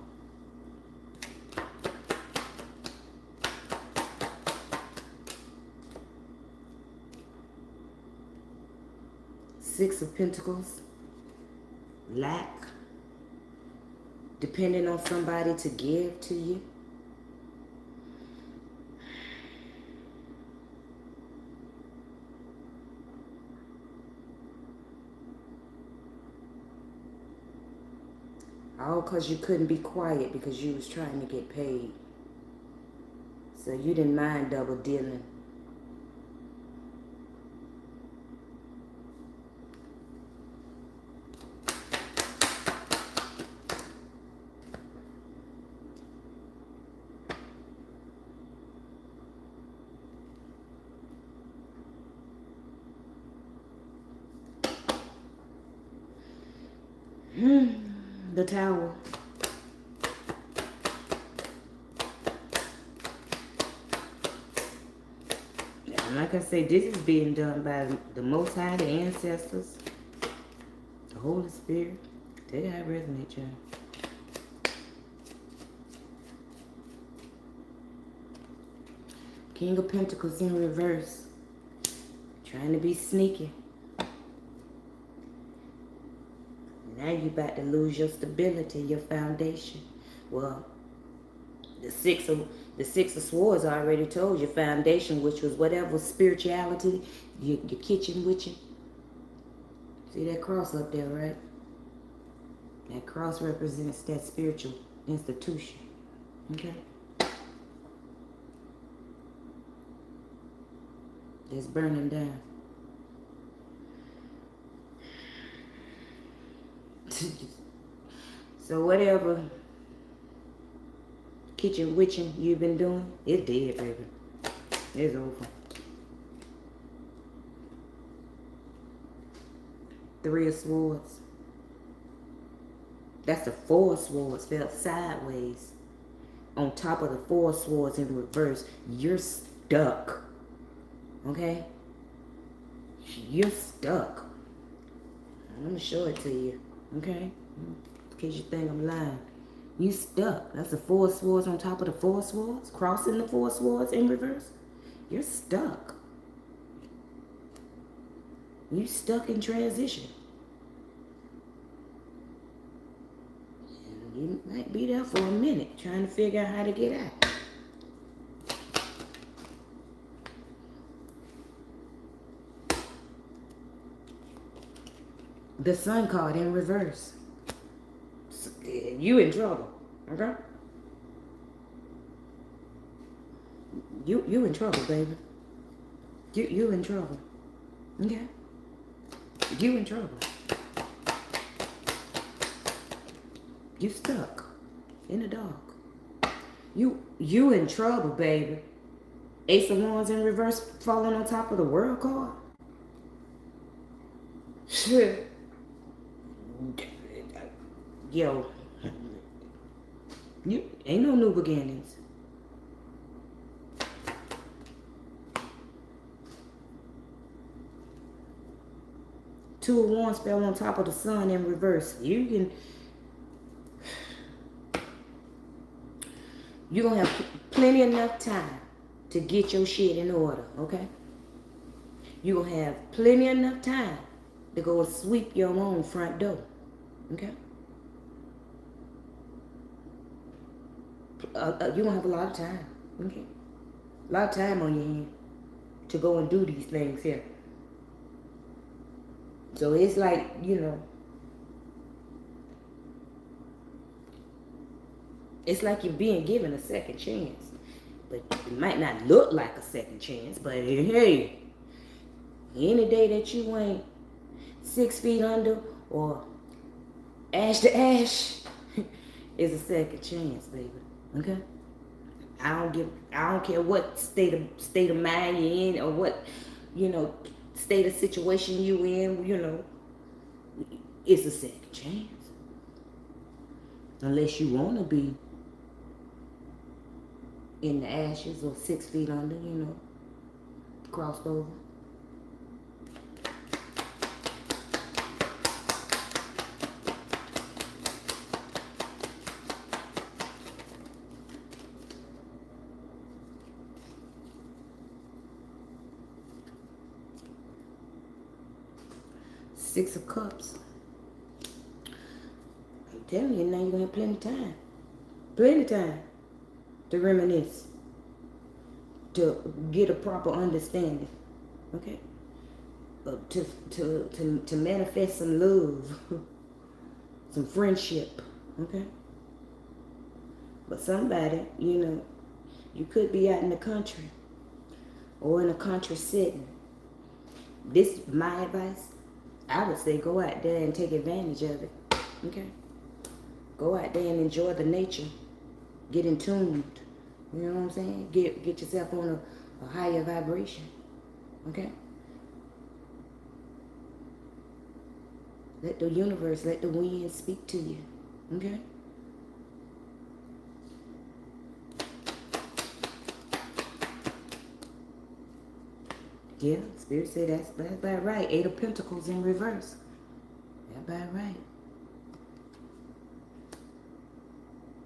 Six of Pentacles. Lack. Depending on somebody to give to you. All because you couldn't be quiet because you was trying to get paid. So you didn't mind double dealing. The Tower. And like I say, this is being done by the Most High, the ancestors, the Holy Spirit. Tell you how it resonates, y'all. King of Pentacles in reverse. Trying to be sneaky. Now you're about to lose your stability, your foundation. Well, The six of swords I already told you. Foundation, which was whatever spirituality, your kitchen witching. See that cross up there, right? That cross represents that spiritual institution. Okay? That's burning down. So whatever kitchen witching you've been doing, it's dead, baby. It's over. 3 of swords. That's the 4 of swords fell sideways. On top of the 4 of swords in reverse. You're stuck. Okay? You're stuck. I'm going to show it to you. Okay? In case you think I'm lying. You stuck. That's the 4 of swords on top of the 4 of swords. Crossing the 4 of swords in reverse. You're stuck. You stuck in transition. And you might be there for a minute trying to figure out how to get out. The Sun card in reverse. You in trouble, okay? You in trouble, baby. You in trouble, okay? You in trouble. You stuck in the dark. You in trouble, baby. Ace of Wands in reverse falling on top of the World card. Yo, you ain't no new beginnings. Two of Wands fell on top of the Sun in reverse. You're gonna have plenty enough time to get your shit in order, okay? You're gonna have plenty enough time to go and sweep your own front door, okay? You're gonna have a lot of time, okay? A lot of time on your hand to go and do these things here. So it's like, it's like you're being given a second chance. But it might not look like a second chance, but hey, any day that you ain't 6 feet under or ash to ash is a second chance, baby. Okay? I don't care what state of mind you're in or what, state of situation you in, it's a second chance. Unless you want to be in the ashes or 6 feet under, crossed over. Six of Cups. I'm telling you, now you're going to have plenty of time. Plenty of time to reminisce. To get a proper understanding. Okay? To manifest some love. Some friendship. Okay? But somebody, you could be out in the country. Or in a country setting. This is my advice. I would say go out there and take advantage of it. Okay? Go out there and enjoy the nature. Get in tuned. You know what I'm saying? Get yourself on a higher vibration. Okay? Let the universe, let the wind speak to you. Okay? Yeah, Spirit said that's about right. 8 of Pentacles in reverse. That's about right.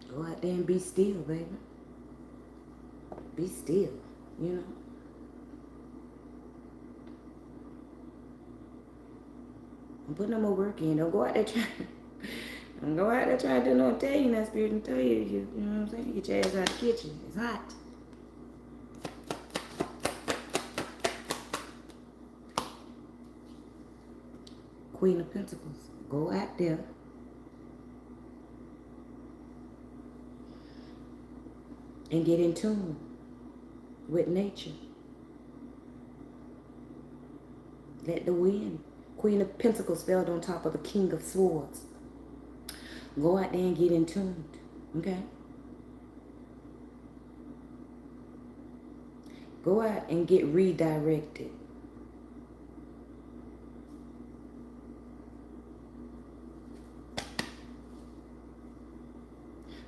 Go out there and be still, baby. Be still, Don't put no more work in. Don't go out there trying. Don't go out there trying to do no tell you that spirit and tell you know what I'm saying? Get your ass out the kitchen. It's hot. Queen of Pentacles. Go out there. And get in tune with nature. Let the wind. Queen of Pentacles spelled on top of the King of Swords. Go out there and get in tune. Okay? Go out and get redirected.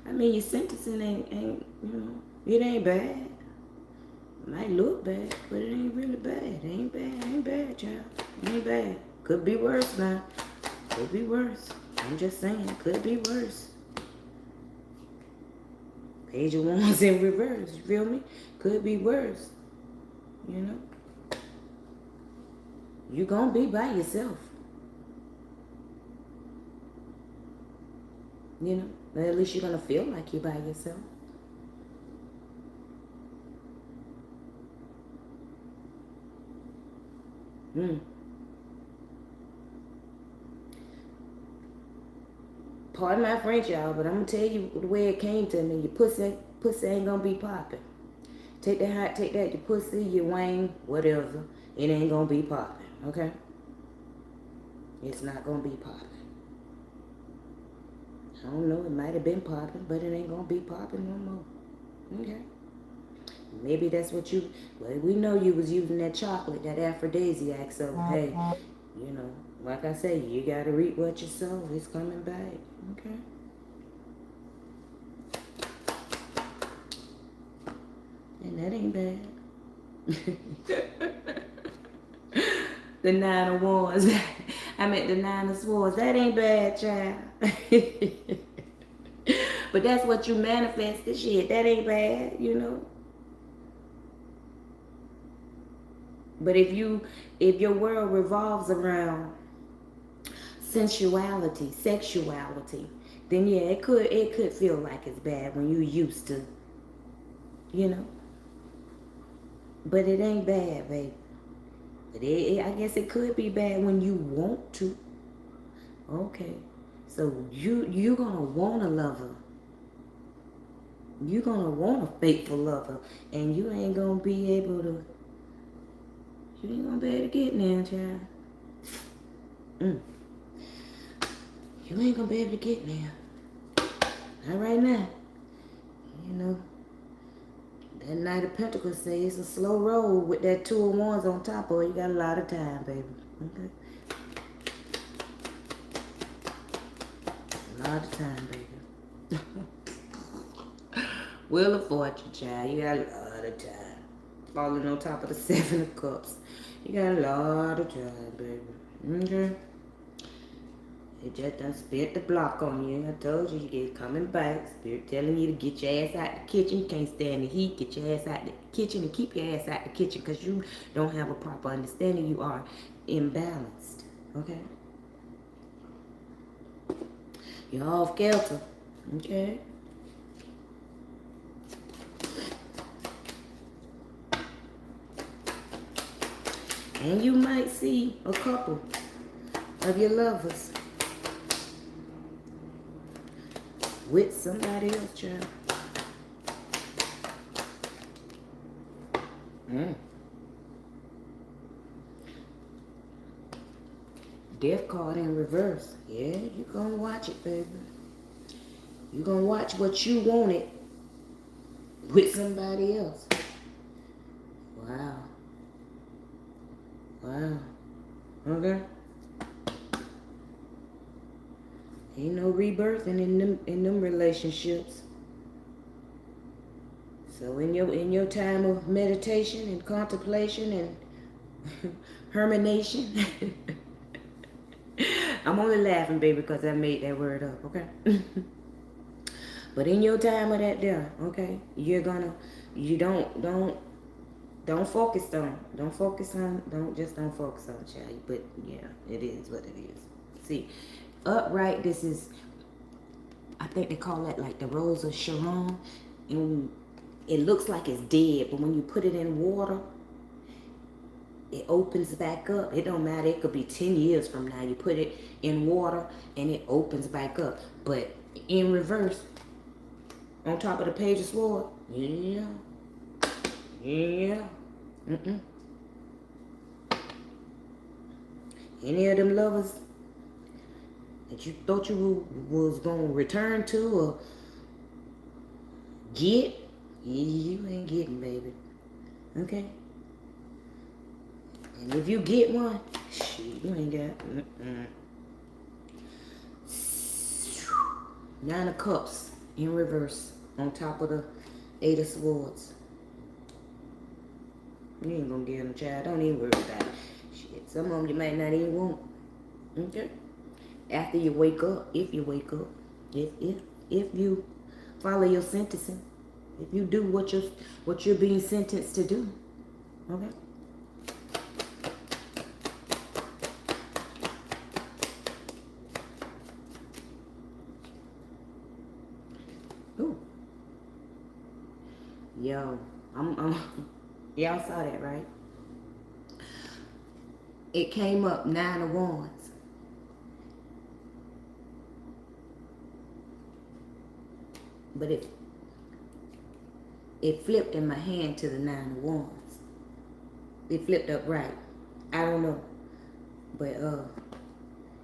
I mean, your sentencing ain't it ain't bad. It might look bad, but it ain't really bad. It ain't bad, child. It ain't bad. Could be worse now. Could be worse. I'm just saying, could be worse. Page of Wands in reverse, you feel me? Could be worse. You know? You gonna be by yourself. You know? But at least you're gonna feel like you're by yourself. Pardon my French, y'all, but I'm gonna tell you the way it came to me. Your pussy ain't gonna be popping. Take that, your pussy, your wang, whatever. It ain't gonna be popping, okay? It's not gonna be popping. I don't know, it might have been popping, but it ain't gonna be popping no more. Okay? Maybe that's what you, well, we know you was using that chocolate, that aphrodisiac, so hey, you know, like I say, you gotta reap what you sow. It's coming back, okay? And that ain't bad. The 9 of Wands. I meant the 9 of Swords. That ain't bad, child. But that's what you manifested, shit. That ain't bad, you know. But if your world revolves around sensuality, sexuality, then yeah, it could feel like it's bad when you're used to, you know. But it ain't bad, baby. But I guess it could be bad when you want to. Okay. So you're gonna want a lover. You're gonna want a faithful lover. And you ain't gonna be able to get now, child. You ain't gonna be able to get now. Not right now. You know. That Knight of Pentacles say it's a slow road with that 2 of Wands on top of it. You got a lot of time, baby. Okay. A lot of time, baby. Wheel of Fortune, child. You got a lot of time. Falling on top of the 7 of Cups. You got a lot of time, baby. Okay. It just done spit the block on you. I told you, you get coming back. Spirit telling you to get your ass out the kitchen. You can't stand the heat. Get your ass out the kitchen and keep your ass out the kitchen because you don't have a proper understanding. You are imbalanced. Okay? You're off kilter. Okay? And you might see a couple of your lovers with somebody else, child. Death card in reverse. Yeah, you gonna watch it, baby. You gonna watch what you wanted with somebody else. Wow. Wow. Okay. Ain't no rebirthing in them relationships. So in your time of meditation and contemplation and hermination, I'm only laughing, baby, because I made that word up, okay? But in your time of that there, okay, you're gonna, you don't focus on, don't focus on child. But yeah, it is what it is. See, upright, this is I think they call that like the Rose of Sharon. And it looks like it's dead, but when you put it in water, it opens back up. It don't matter. It could be 10 years from now. You put it in water and it opens back up. But in reverse, on top of the Page of Swords, yeah. Yeah. Mm-mm. Any of them lovers that you thought you was going to return to or get, you ain't getting, baby. Okay? And if you get one, shit, you ain't got. Nine of Cups in reverse on top of the Eight of Swords. You ain't gonna get them, child. Don't even worry about it. Shit, some of them you might not even want. Okay? After you wake up, if you wake up, if you follow your sentencing, if you do what you're being sentenced to do, okay? Ooh, yo, y'all saw that, right? It came up 9 of Wands. But it flipped in my hand to the 9 of Wands. It flipped up right. I don't know. But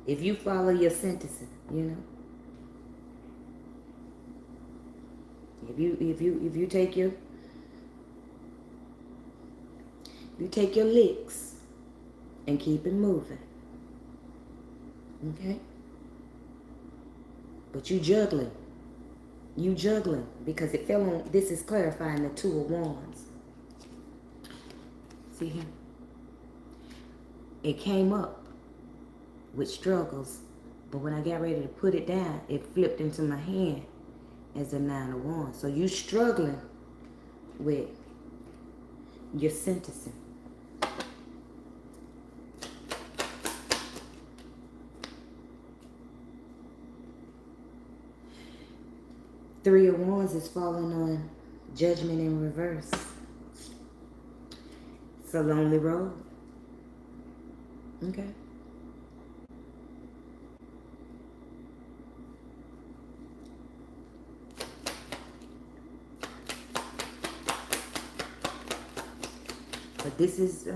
if you follow your sentencing, you know. If you take your licks and keep it moving. Okay? But you juggling. You juggling because it fell on, this is clarifying the 2 of Wands. See here? It came up with struggles, but when I got ready to put it down, it flipped into my hand as a 9 of Wands. So you struggling with your sentencing. Three of Wands is falling on Judgment in reverse. It's a lonely road. Okay. But this is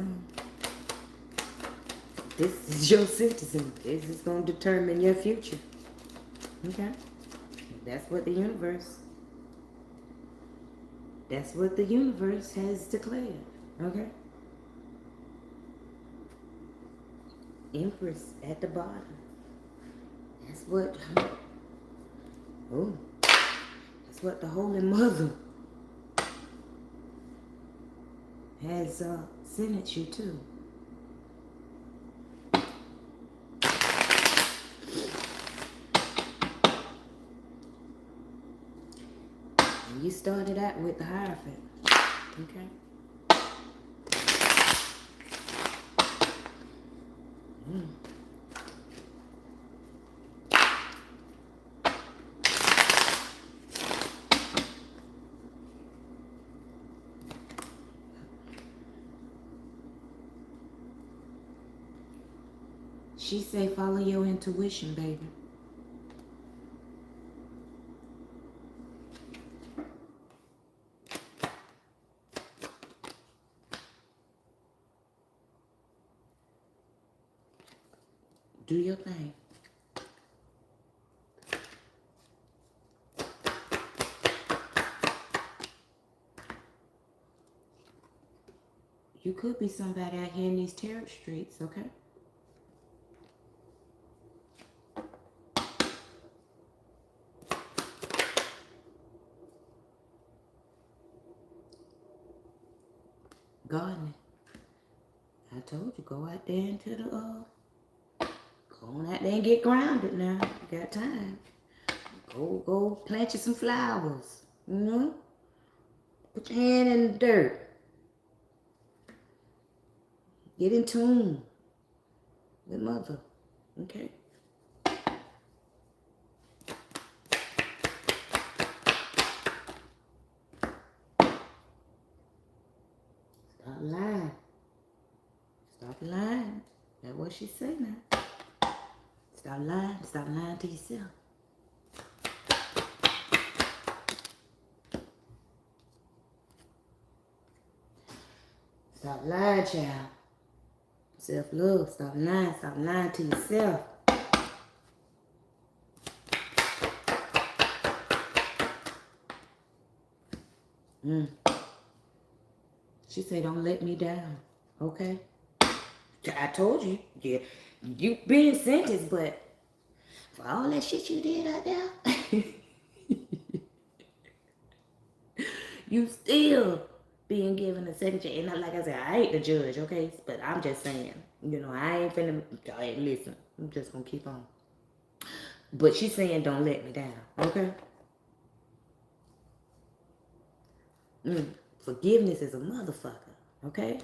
your citizen. This is going to determine your future. Okay? That's what the universe has declared. Okay? Empress at the bottom. That's what the Holy Mother has sentenced you to. And you started out with the Hierophant. Okay? She say follow your intuition, baby. Do your thing. You could be somebody out here in these tarot streets, okay? Gardening. I told you, go out there into the, go on out there and get grounded now. You got time. Go plant you some flowers, you know? Put your hand in the dirt. Get in tune with Mother, okay? what she say now. Stop lying. Stop lying to yourself. Stop lying, child. Self-love. Stop lying. Stop lying to yourself. She said, don't let me down. Okay? I told you. Yeah, you being sentenced, but for all that shit you did out there, you still being given a second chance. And like I said, I ain't the judge, okay? But I'm just saying, you know, I ain't finna, listen, I'm just gonna keep on. But she's saying, don't let me down, okay? Forgiveness is a motherfucker, okay?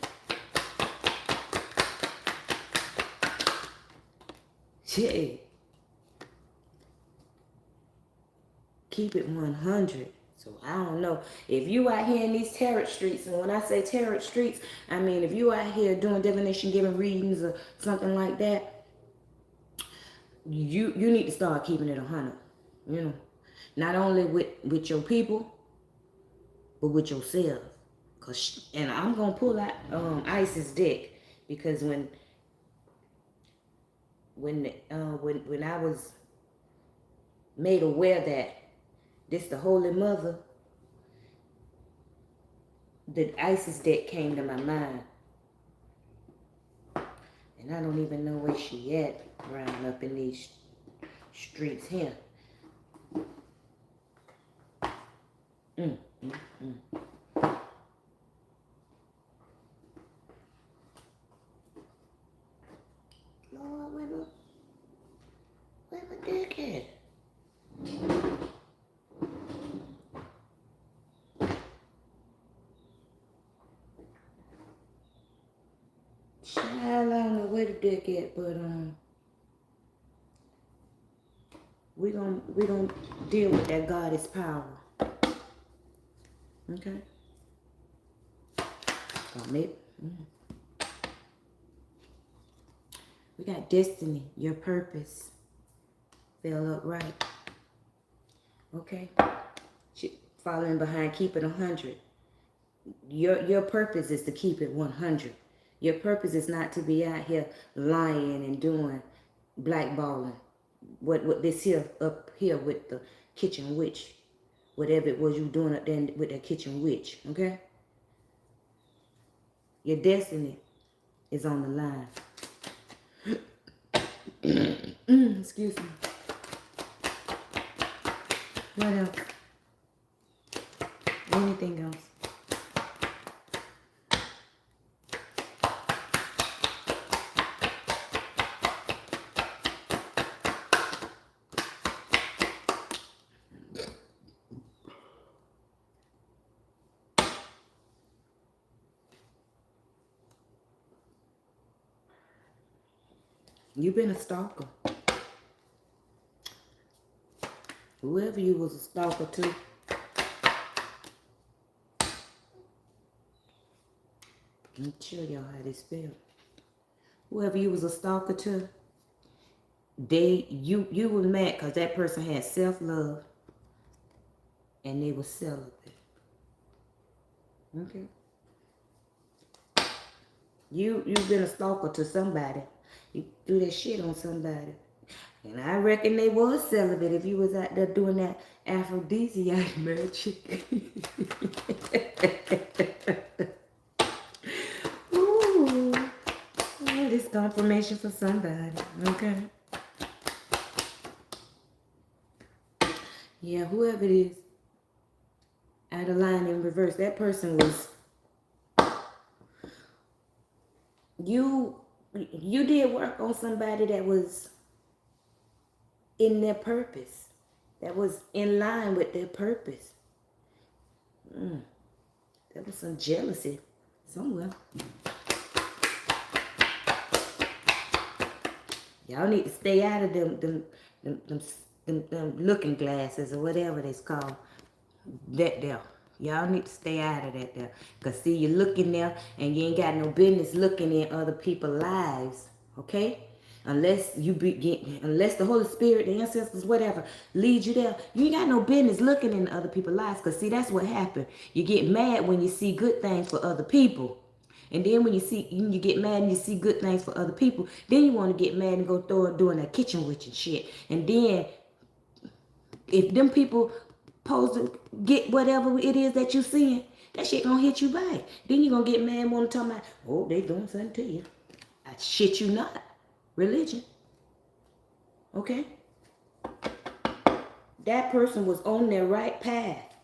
Shit. Keep it 100. So I don't know. If you out here in these tarot streets, and when I say tarot streets, I mean if you out here doing divination, giving readings or something like that, you need to start keeping it 100. You know, not only with your people, but with yourself. And I'm gonna pull out Isis deck, because when I was made aware that this the Holy Mother, the Isis deck came to my mind. And I don't even know where she at, round up in these streets here. Lord, where my deck at? Child, I don't know where the deck at, but we gonna deal with that goddess power. Okay. Maybe. We got destiny, your purpose. Fell up right. Okay. Following behind, keep it 100. Your purpose is to keep it 100. Your purpose is not to be out here lying and doing blackballing. What this here up here with the kitchen witch, whatever it was you doing up there with that kitchen witch, okay? Your destiny is on the line. Excuse me. What else? Anything else? You've been a stalker. Whoever you was a stalker to, let me show y'all how this feel. Whoever you was a stalker to, you were mad because that person had self-love and they were celibate. Okay. You've been a stalker to somebody. You do that shit on somebody. And I reckon they was celibate if you was out there doing that aphrodisiac magic. Ooh. Well, this confirmation for somebody. Okay. Yeah, whoever it is, out of line in reverse, that person was... You did work on somebody that was in their purpose, that was in line with their purpose. There was some jealousy somewhere. Y'all need to stay out of them looking glasses or whatever it's called. That there. Y'all need to stay out of that there. Because see, you're looking there and you ain't got no business looking in other people's lives. Okay? Unless unless the Holy Spirit, the ancestors, whatever, lead you there, you ain't got no business looking in other people's lives. Because see, that's what happened. You get mad when you see good things for other people. And then when you get mad and you see good things for other people, then you want to get mad and go doing that kitchen witch and shit. And then if them people supposed to get whatever it is that you seeing, that shit gonna hit you back. Then you gonna get mad and want to talk about, oh, they doing something to you. I shit you not. Religion. Okay? That person was on their right path.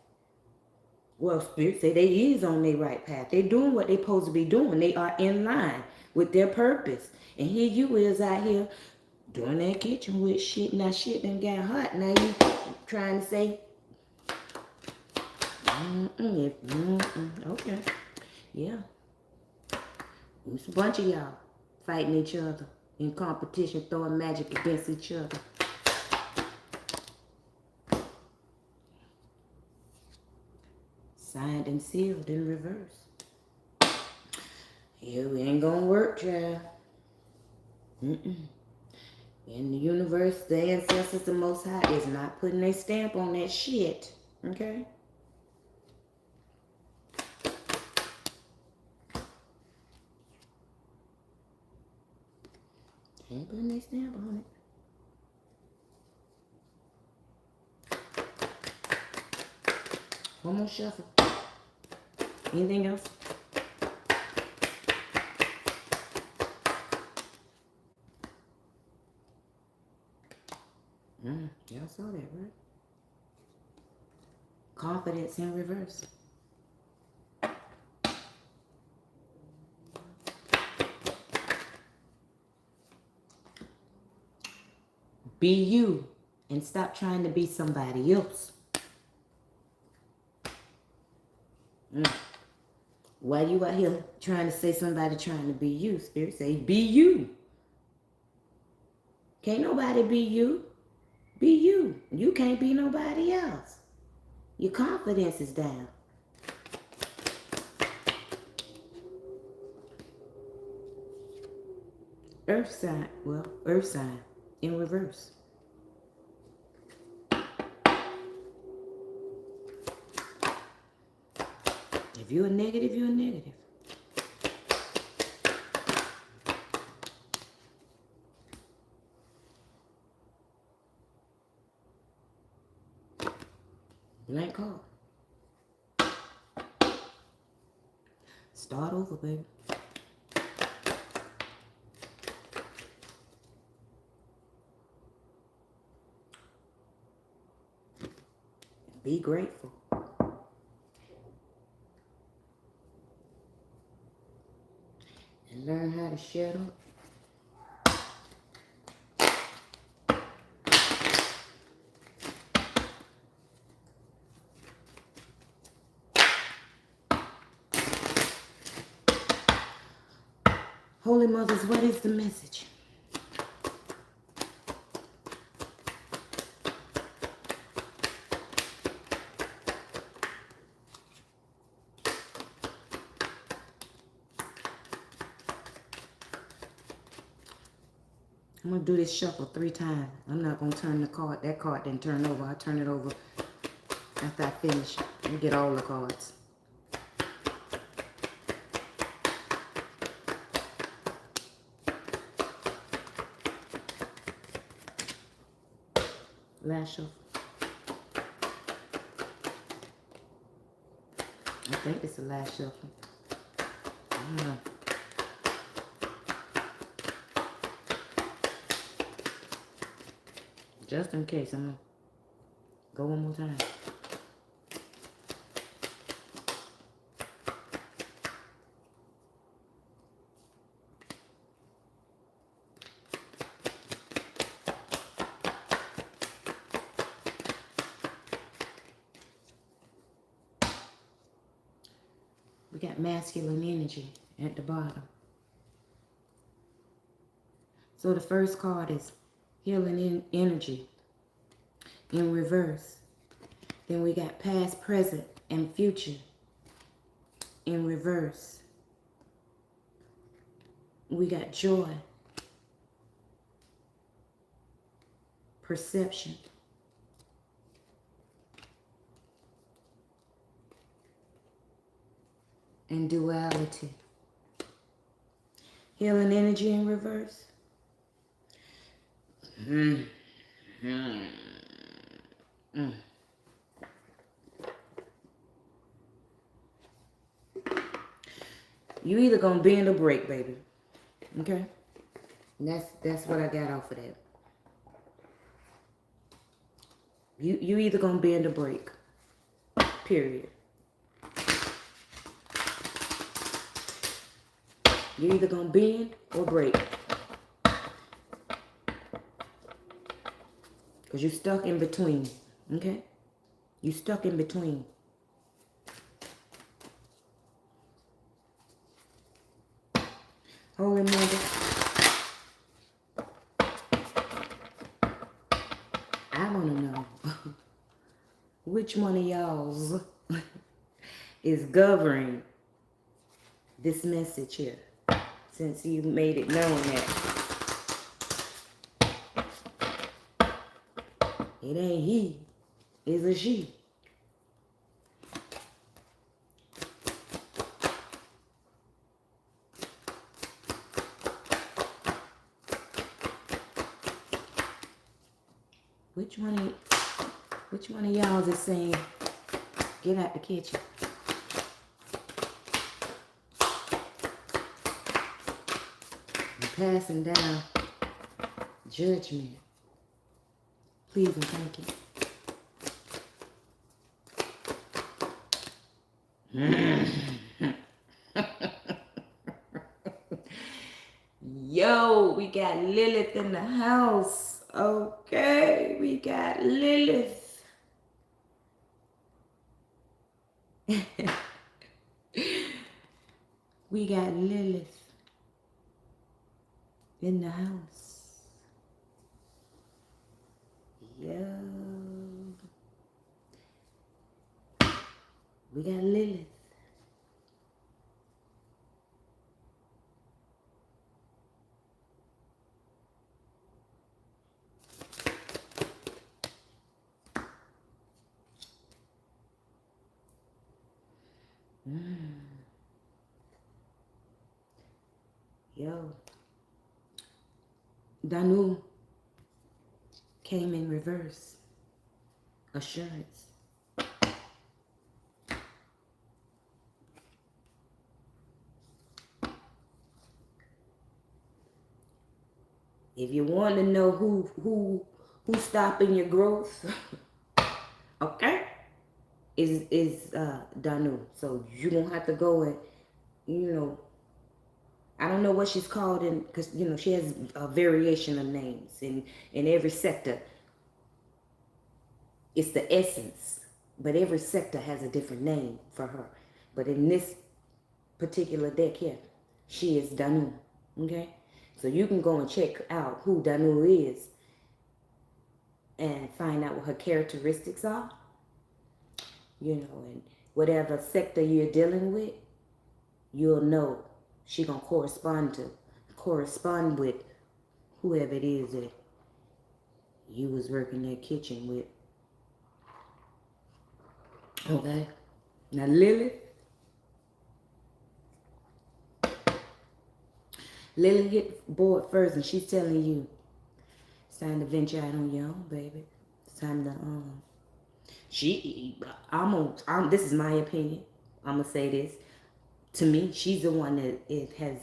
Well, Spirit say they is on their right path. They doing what they supposed to be doing. They are in line with their purpose. And here you is out here doing that kitchen with shit. Now shit done got hot. Now you trying to say, okay. Yeah. It's a bunch of y'all fighting each other in competition, throwing magic against each other. Signed and sealed in reverse. Yeah, we ain't gonna work, child. In the universe, the ancestors, the Most High, is not putting their stamp on that shit. Okay? Ain't putting their stamp on it. One more shuffle. Anything else? Y'all saw that, right? Confidence in reverse. Be you and stop trying to be somebody else. Why you out here trying to say somebody trying to be you? Spirit say, be you. Can't nobody be you. Be you. You can't be nobody else. Your confidence is down. Earth sign. Well, earth sign in reverse. If you're a negative, you're a negative. Blank card. Start over, baby. Be grateful. And learn how to shut up. Holy Mothers, what is the message? I'm going to do this shuffle 3 times. I'm not going to turn the card. That card didn't turn over. I turn it over after I finish. And get all the cards. Last shuffle. I think it's the last shuffle. I don't know. Just in case, I'm going to go one more time. We got masculine energy at the bottom. So the first card is healing energy in reverse. Then we got past, present, and future in reverse. We got joy perception, and duality. Healing energy in reverse. Mm. Mm. Mm. You either gonna bend or break, baby. Okay? And that's what I got off of that. You either gonna bend or break. Period. You either gonna bend or break. Because you're stuck in between. Okay? You stuck in between. Holy Mother, I want to know which one of y'all's is governing this message here, since you made it known that it ain't he, it's a she. Which one of y'all is saying, get out the kitchen? I'm passing down judgment. Please and thank you. Yo, we got Lilith in the house. Okay, we got Lilith. We got Lilith in the house. Yo. We got Lilith. Yo. Danu came in reverse. Assurance. If you want to know who's stopping your growth, okay, is Danu. So you don't have to go and, I don't know what she's called in, because she has a variation of names in every sector. It's the essence, but every sector has a different name for her. But in this particular deck here, she is Danu. Okay, so you can go and check out who Danu is and find out what her characteristics are. And whatever sector you're dealing with, you'll know she gonna correspond with whoever it is that you was working that kitchen with. Okay, now Lily hit board first, and she's telling you it's time to venture out on your own, baby. It's time to this is my opinion. I'm gonna say this. To me, she's the one that it has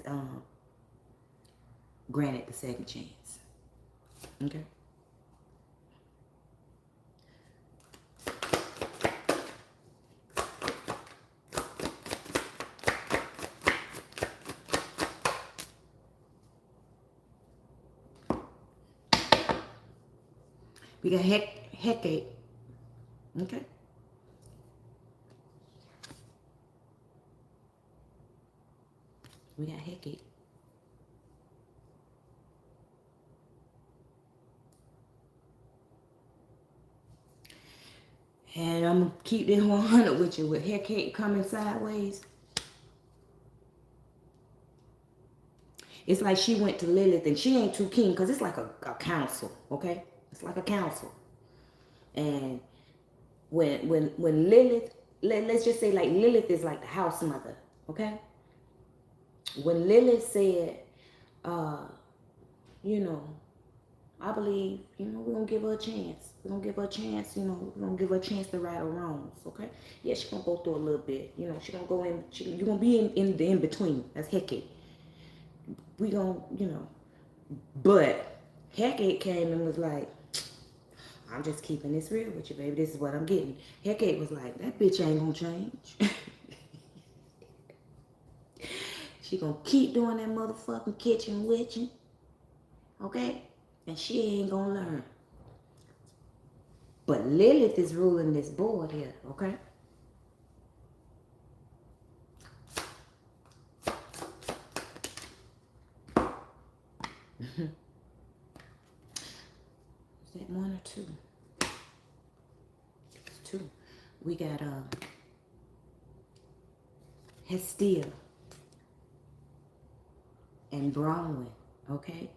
granted the second chance. Okay. We got Hecate. Okay. We got Hecate. And I'm going to keep this 100 with you. With Hecate coming sideways, it's like she went to Lilith, and she ain't too keen, because it's like a council, okay? It's like a council. And when Lilith, let's just say like Lilith is like the house mother, okay? When Lilith said, uh, you know, I believe, we're gonna give her a chance. We're gonna give her a chance, we're gonna give her a chance to right her wrongs, okay? Yeah, she's gonna go through a little bit, she's gonna go in, you're gonna be in the in-between. That's Hecate. We gonna, but Hecate came and was like, I'm just keeping this real with you, baby. This is what I'm getting. Hecate was like, that bitch ain't gonna change. She gonna keep doing that motherfucking kitchen witching, okay? And she ain't gonna learn. But Lilith is ruling this board here, okay? Is that one or two? It's two. We got Hestia and Bronwyn, okay?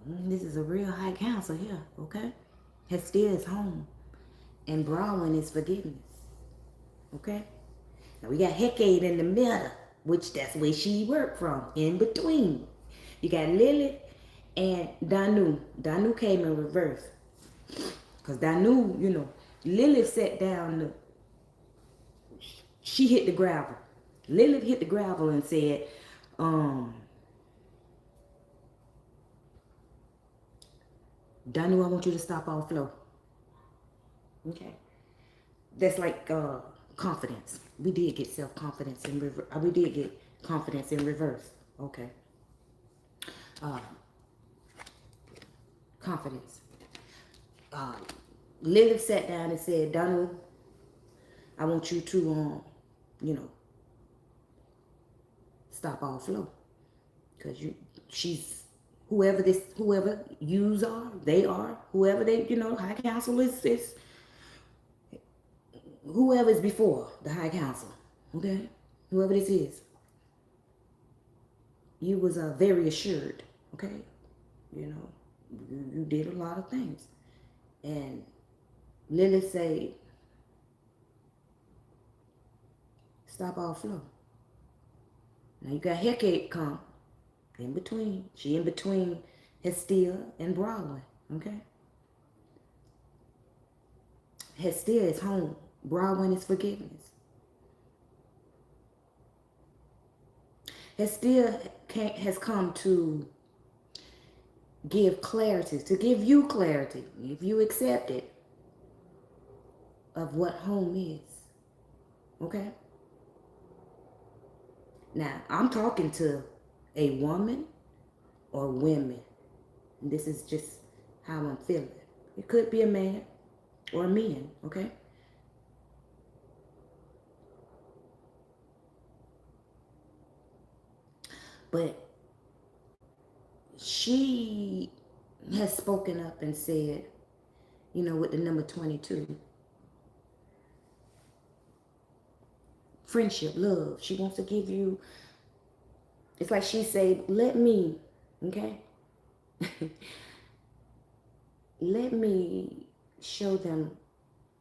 This is a real high council here, okay? Hestia is home, and Bronwyn is forgiveness, okay? Now we got Hecate in the middle, which that's where she worked from, in between. You got Lilith and Danu. Danu came in reverse. Because Danu, Lilith sat down, she hit the gravel. Lilith hit the gravel and said, Danu, I want you to stop all flow. Okay. That's like confidence. We did get self-confidence in reverse. We did get confidence in reverse. Okay. Confidence. Lilith sat down and said, Danu, I want you to, stop all flow. Because she's, whoever yous are, they are, whoever they, high council is whoever is before the high council, okay? Whoever this is. You was very assured, okay? You did a lot of things. And Lilith said, stop all flow. Now you got Hecate come in between. She in between Hestia and Bronwyn, okay? Hestia is home. Bronwyn is forgiveness. Hestia has come to give clarity, to give you clarity, if you accept it, of what home is. Okay? Now, I'm talking to a woman or women. This is just how I'm feeling. It could be a man or a man, okay? But she has spoken up and said, with the number 22, friendship, love. She wants to give you, it's like she said, let me, okay? Let me show them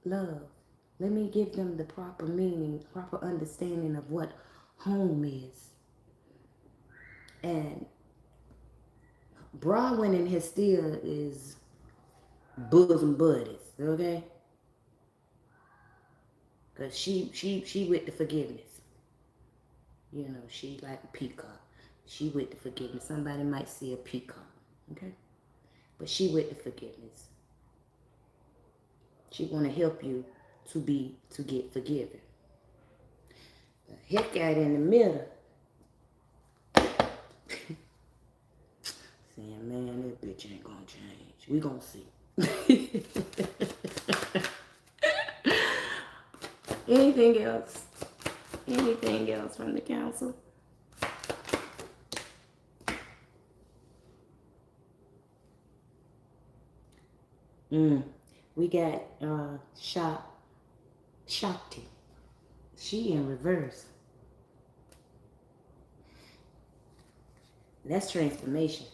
love. Let me give them the proper meaning, proper understanding of what home is. And Bronwyn and Hestia is bosom buddies, okay? Because she with the forgiveness. She like a peacock. She with the forgiveness. Somebody might see a peacock, okay? But she with the forgiveness. She want to help you to get forgiven. The heck out in the middle. Saying, man, that bitch ain't gonna change. We gonna see. Anything else? Anything else from the council? We got Shakti. She in reverse. That's transformation.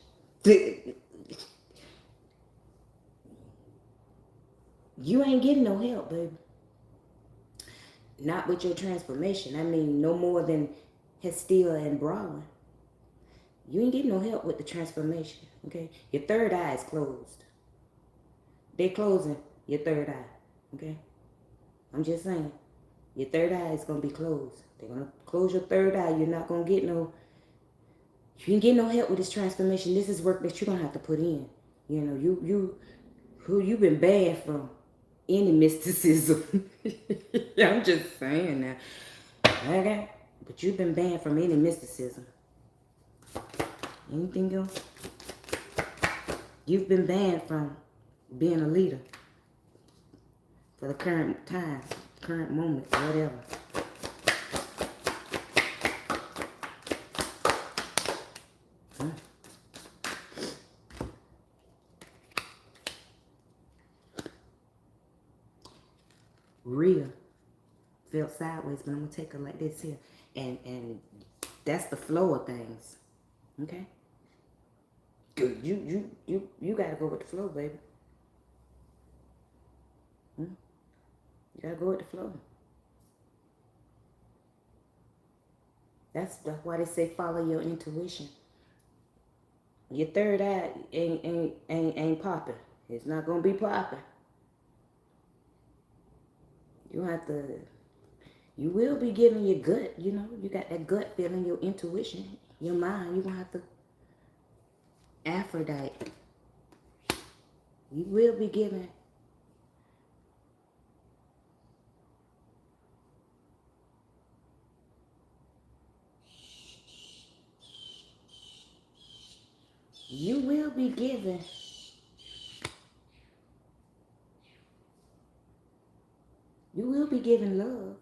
You ain't getting no help, baby. Not with your transformation. I mean, no more than Hestia and Brawling. You ain't getting no help with the transformation, okay? Your third eye is closed. They closing your third eye, okay? I'm just saying. Your third eye is going to be closed. They're going to close your third eye. You're not going to get no... You ain't get no help with this transformation. This is work that you're going to have to put in. You know, you've been banned from any mysticism. I'm just saying now. Okay? But you've been banned from any mysticism. Anything else? You've been banned from being a leader for the current time, current moment, whatever. Rhea felt sideways, but I'm gonna take her like this here, and that's the flow of things. Okay. Good. You gotta go with the flow, baby. You gotta go with the flow. That's why they say follow your intuition. Your third eye ain't popping. It's not gonna be popping. You have to. You will be giving your gut. You know, you got that gut feeling, your intuition, your mind. You gonna have to. Aphrodite. You will be giving. You will be giving. You will be giving love.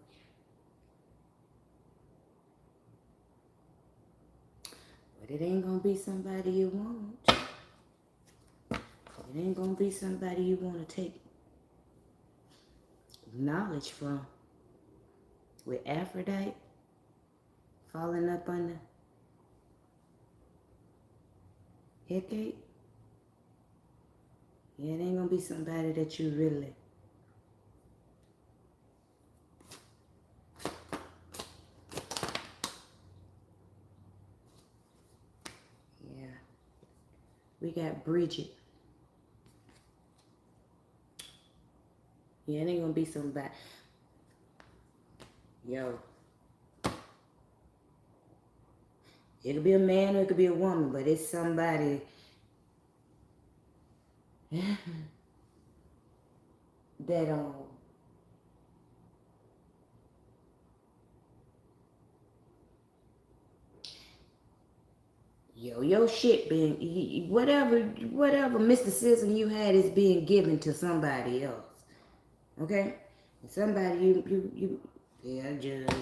But it ain't gonna be somebody you want. It ain't gonna be somebody you want to take knowledge from. With Aphrodite falling up under Hecate, yeah, it ain't gonna be somebody that you really. Yeah. We got Bridget. Yeah, it ain't gonna be somebody. Yo. It could be a man or it could be a woman, but it's somebody that your shit being whatever mysticism you had is being given to somebody else. Okay? Somebody you yeah, just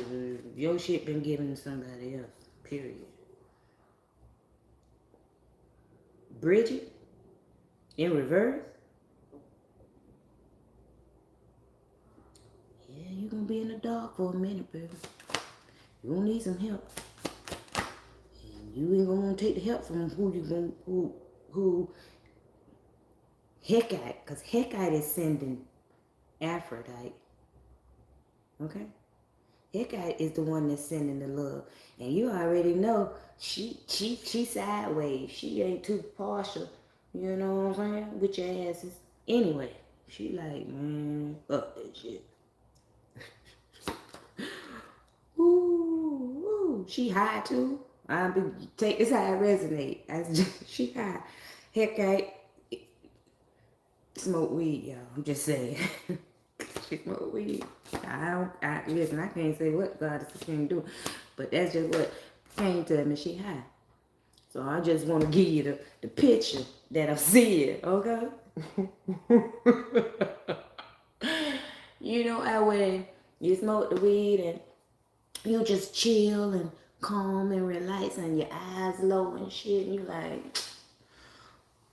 your shit been given to somebody else. Period. Bridget in reverse. Yeah, you gonna be in the dark for a minute, baby. You gonna need some help. And you ain't gonna take the help from who Hecate, because Hecate is sending Aphrodite. Okay? Hecate is the one that's sending the love. And you already know she sideways. She ain't too partial. You know what I'm saying? With your asses. Anyway, she like, man, fuck that shit. Ooh, she high too. Take this how it resonate. She high. Hecate smoke weed, y'all. I'm just saying. She smoke weed. Listen, I can't say what God is going to do, but that's just what came to me. She high. So I just want to give you the picture that I'm seeing, okay? You know how when you smoke the weed and you just chill and calm and relax and your eyes low and shit, and you like,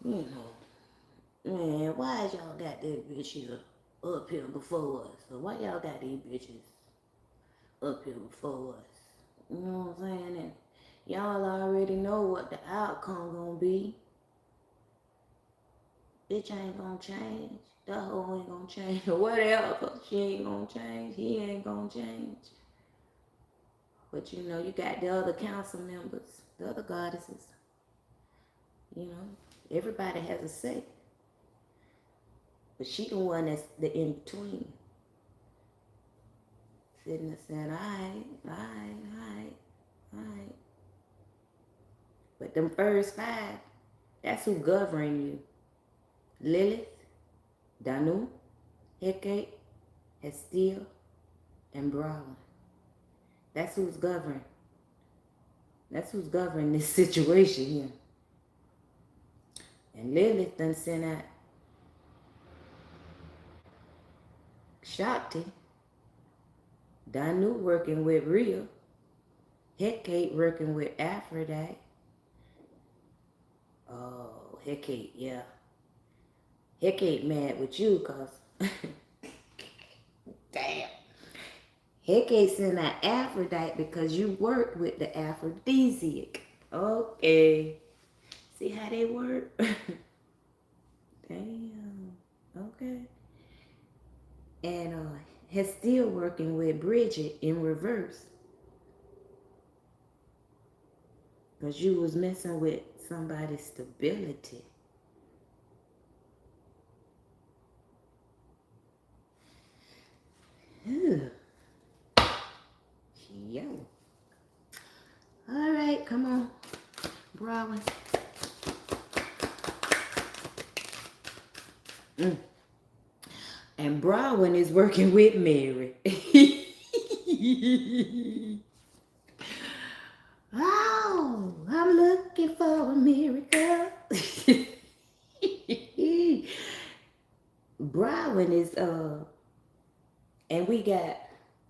you know, man, why y'all got this bitch here up here before us? So why y'all got these bitches up here before us? You know what I'm saying? Y'all already know what the outcome gonna be. Bitch ain't gonna change. The hoe ain't gonna change. Or whatever. She ain't gonna change. He ain't gonna change. But you know, you got the other council members, the other goddesses. You know, everybody has a say. But she the one that's the in between. Sitting there saying, alright. But them first five, that's who govern you. Lilith, Danu, Hecate, Hestia, and Brahma. That's who's governing. That's who's governing this situation here. And Lilith done sent out Shakti, Danu working with Rhea, Hecate working with Aphrodite. Oh, Hecate, yeah. Hecate mad with you, cause damn. Hecate sent out Aphrodite because you worked with the aphrodisiac. Okay. See how they work? Damn. Okay. And Hestia working with Bridget in reverse. Because you was messing with somebody's stability. Ew. Yo. All right, come on, Brahman. And Brahman is working with Mary. Oh, I'm looking for a miracle. Brahman is and we got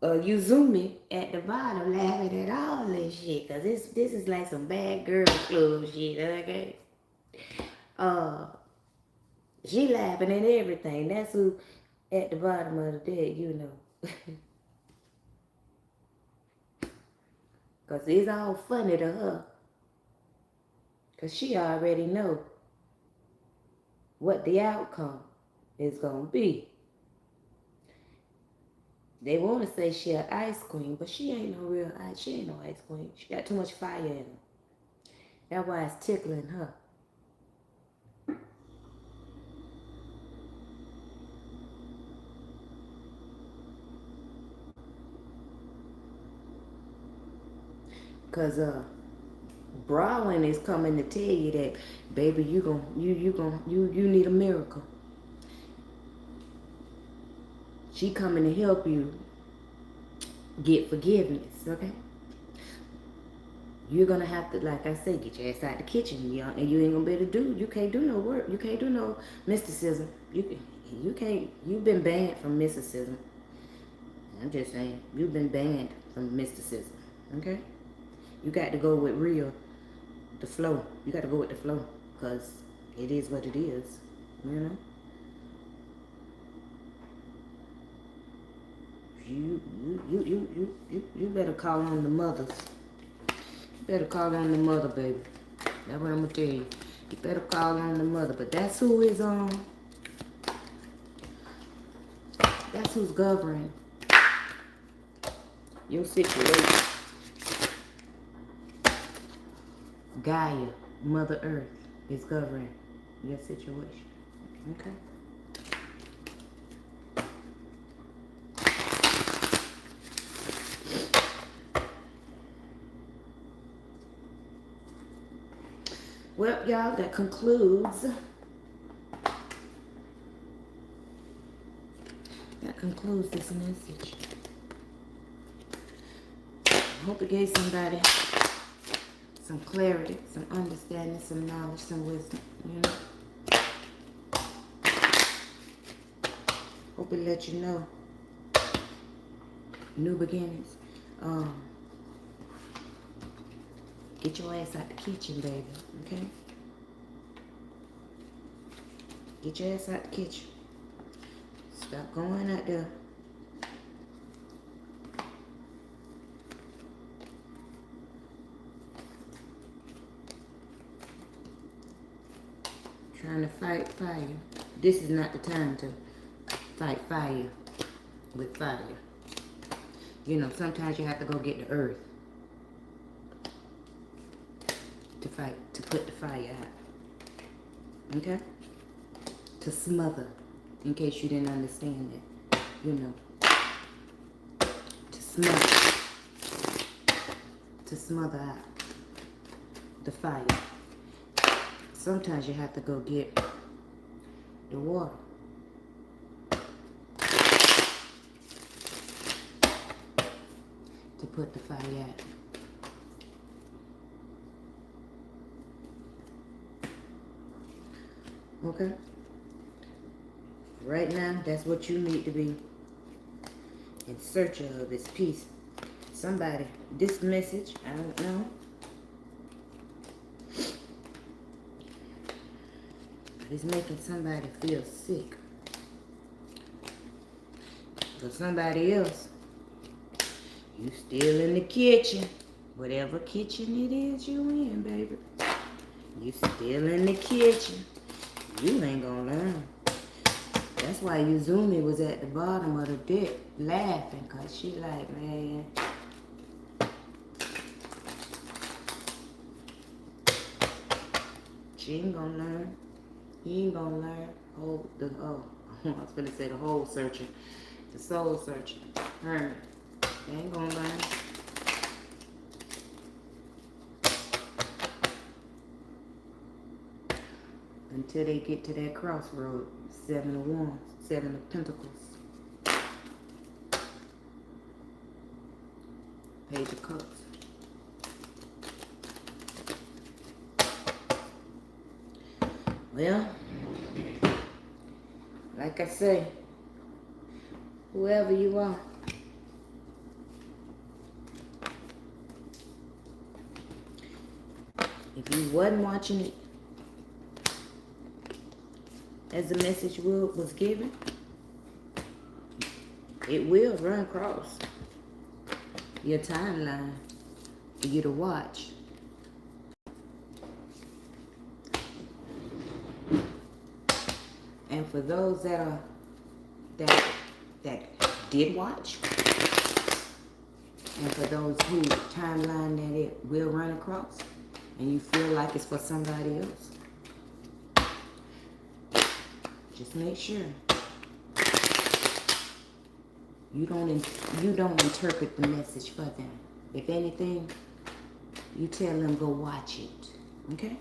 Uzumi at the bottom laughing at all this shit, cause this is like some bad girl club shit, okay? She laughing at everything. That's who at the bottom of the deck, you know. Cause it's all funny to her. Cause she already know what the outcome is gonna be. They want to say she an ice queen, but she ain't no real ice. She ain't no ice queen. She got too much fire in her. That's why it's tickling her. Cause Brahman is coming to tell you that, baby, you need a miracle. She coming to help you get forgiveness, okay? You're gonna have to, like I said, get your ass out the kitchen, y'all, and you ain't gonna be able to do. You can't do no work. You can't do no mysticism. You can't. You've been banned from mysticism. I'm just saying, you've been banned from mysticism, okay? You got to go with real, the flow. You got to go with the flow, cause it is what it is, you know. You better call on the mothers. You better call on the mother, baby. That's what I'm gonna tell you. You better call on the mother. But that's who is that's who's governing your situation. Gaia, Mother Earth, is governing your situation. Okay? Well, y'all, that concludes this message. I hope it gave somebody some clarity, some understanding, some knowledge, some wisdom, you know. Hope it let you know. New beginnings. Get your ass out the kitchen, baby, okay? Get your ass out the kitchen. Stop going out there. trying to fight fire. This is not the time to fight fire with fire. You know, sometimes you have to go get the earth to fight, to put the fire out. Okay? To smother, in case you didn't understand that. You know. To smother. To smother out the fire. Sometimes you have to go get the water. To put the fire out. Okay? Right now, that's what you need to be in search of, is peace. Somebody, this message, I don't know. But it's making somebody feel sick. For somebody else, you still in the kitchen. Whatever kitchen it is you in, baby. You still in the kitchen. You ain't gonna learn. That's why Yuzumi was at the bottom of the deck laughing, cause she like, man, she ain't gonna learn. He ain't gonna learn. I was gonna say the whole searching, the soul searching, hermit. They ain't gonna learn. Until they get to that crossroad. 7 of Wands, 7 of Pentacles. Page of Cups. Well, like I say, whoever you are, if you wasn't watching it as the message was given, it will run across your timeline for you to watch. And for those that did watch, and for those whose timeline that it will run across, and you feel like it's for somebody else, just make sure you don't interpret the message for them. If anything, you tell them go watch it. Okay?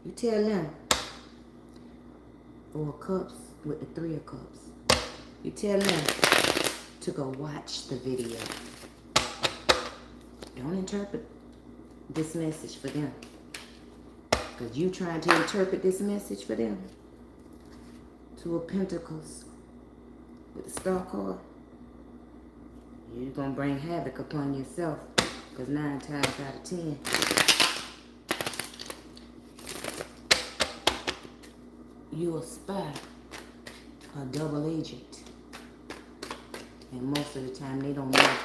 You tell them 4 of Cups with the 3 of Cups. You tell them to go watch the video. Don't interpret this message for them. Because you trying to interpret this message for them. 2 of Pentacles with the Star card. You're going to bring havoc upon yourself. Because 9 times out of 10, you a spy, a double agent. And most of the time they don't know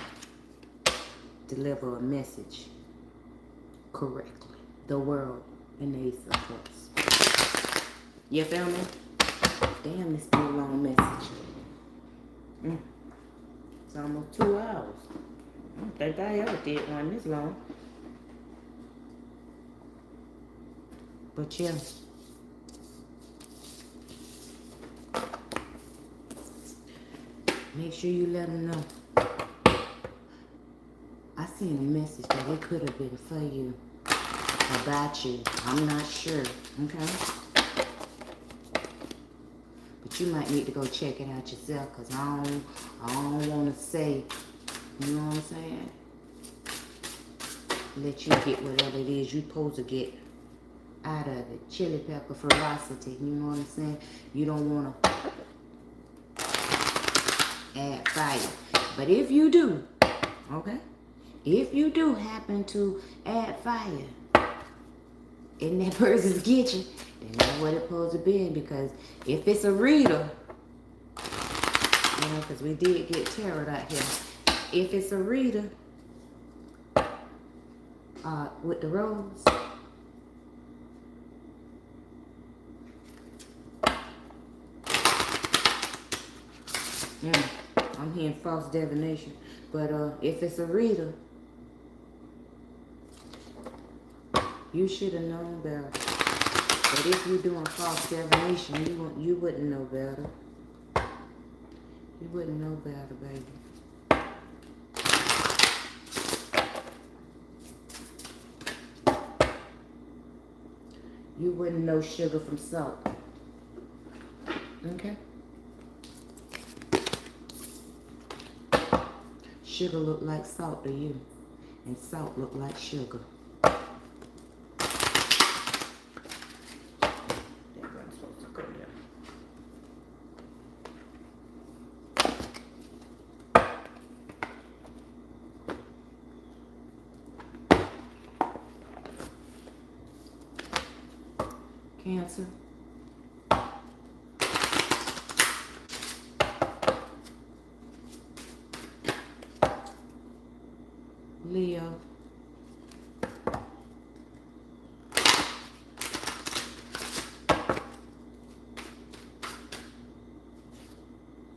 deliver a message correctly. The world and the Ace of Cups. You feel me? Damn, this been a long message. It's almost 2 hours. I don't think I ever did one this long. But yeah. Make sure you let them know. I seen a message that it could have been for you, about you. I'm not sure, okay? But you might need to go check it out yourself, because I don't want to say, you know what I'm saying? Let you get whatever it is you're supposed to get out of it. Chili pepper ferocity, you know what I'm saying? You don't want to add fire. But if you do, okay? If you do happen to add fire in that person's kitchen, then that's what it's supposed to be. Because if it's a reader, you know, because we did get tarot out here. If it's a reader, with the rose, Yeah, I'm hearing false divination. But if it's a reader, you should have known better. But if you're doing false divination, you wouldn't know better. You wouldn't know better, baby. You wouldn't know sugar from salt. Okay? Sugar look like salt to you. And salt look like sugar. That wasn't supposed to go there. Cancer. Leo.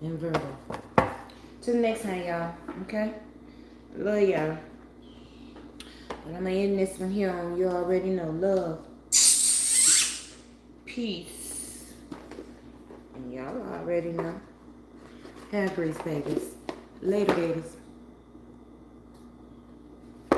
And Virgo. Till next time, y'all. Okay? Love y'all. And I'm gonna end this one here on you already know. Love. Peace. And y'all already know. Have grace, babies. Later, babies.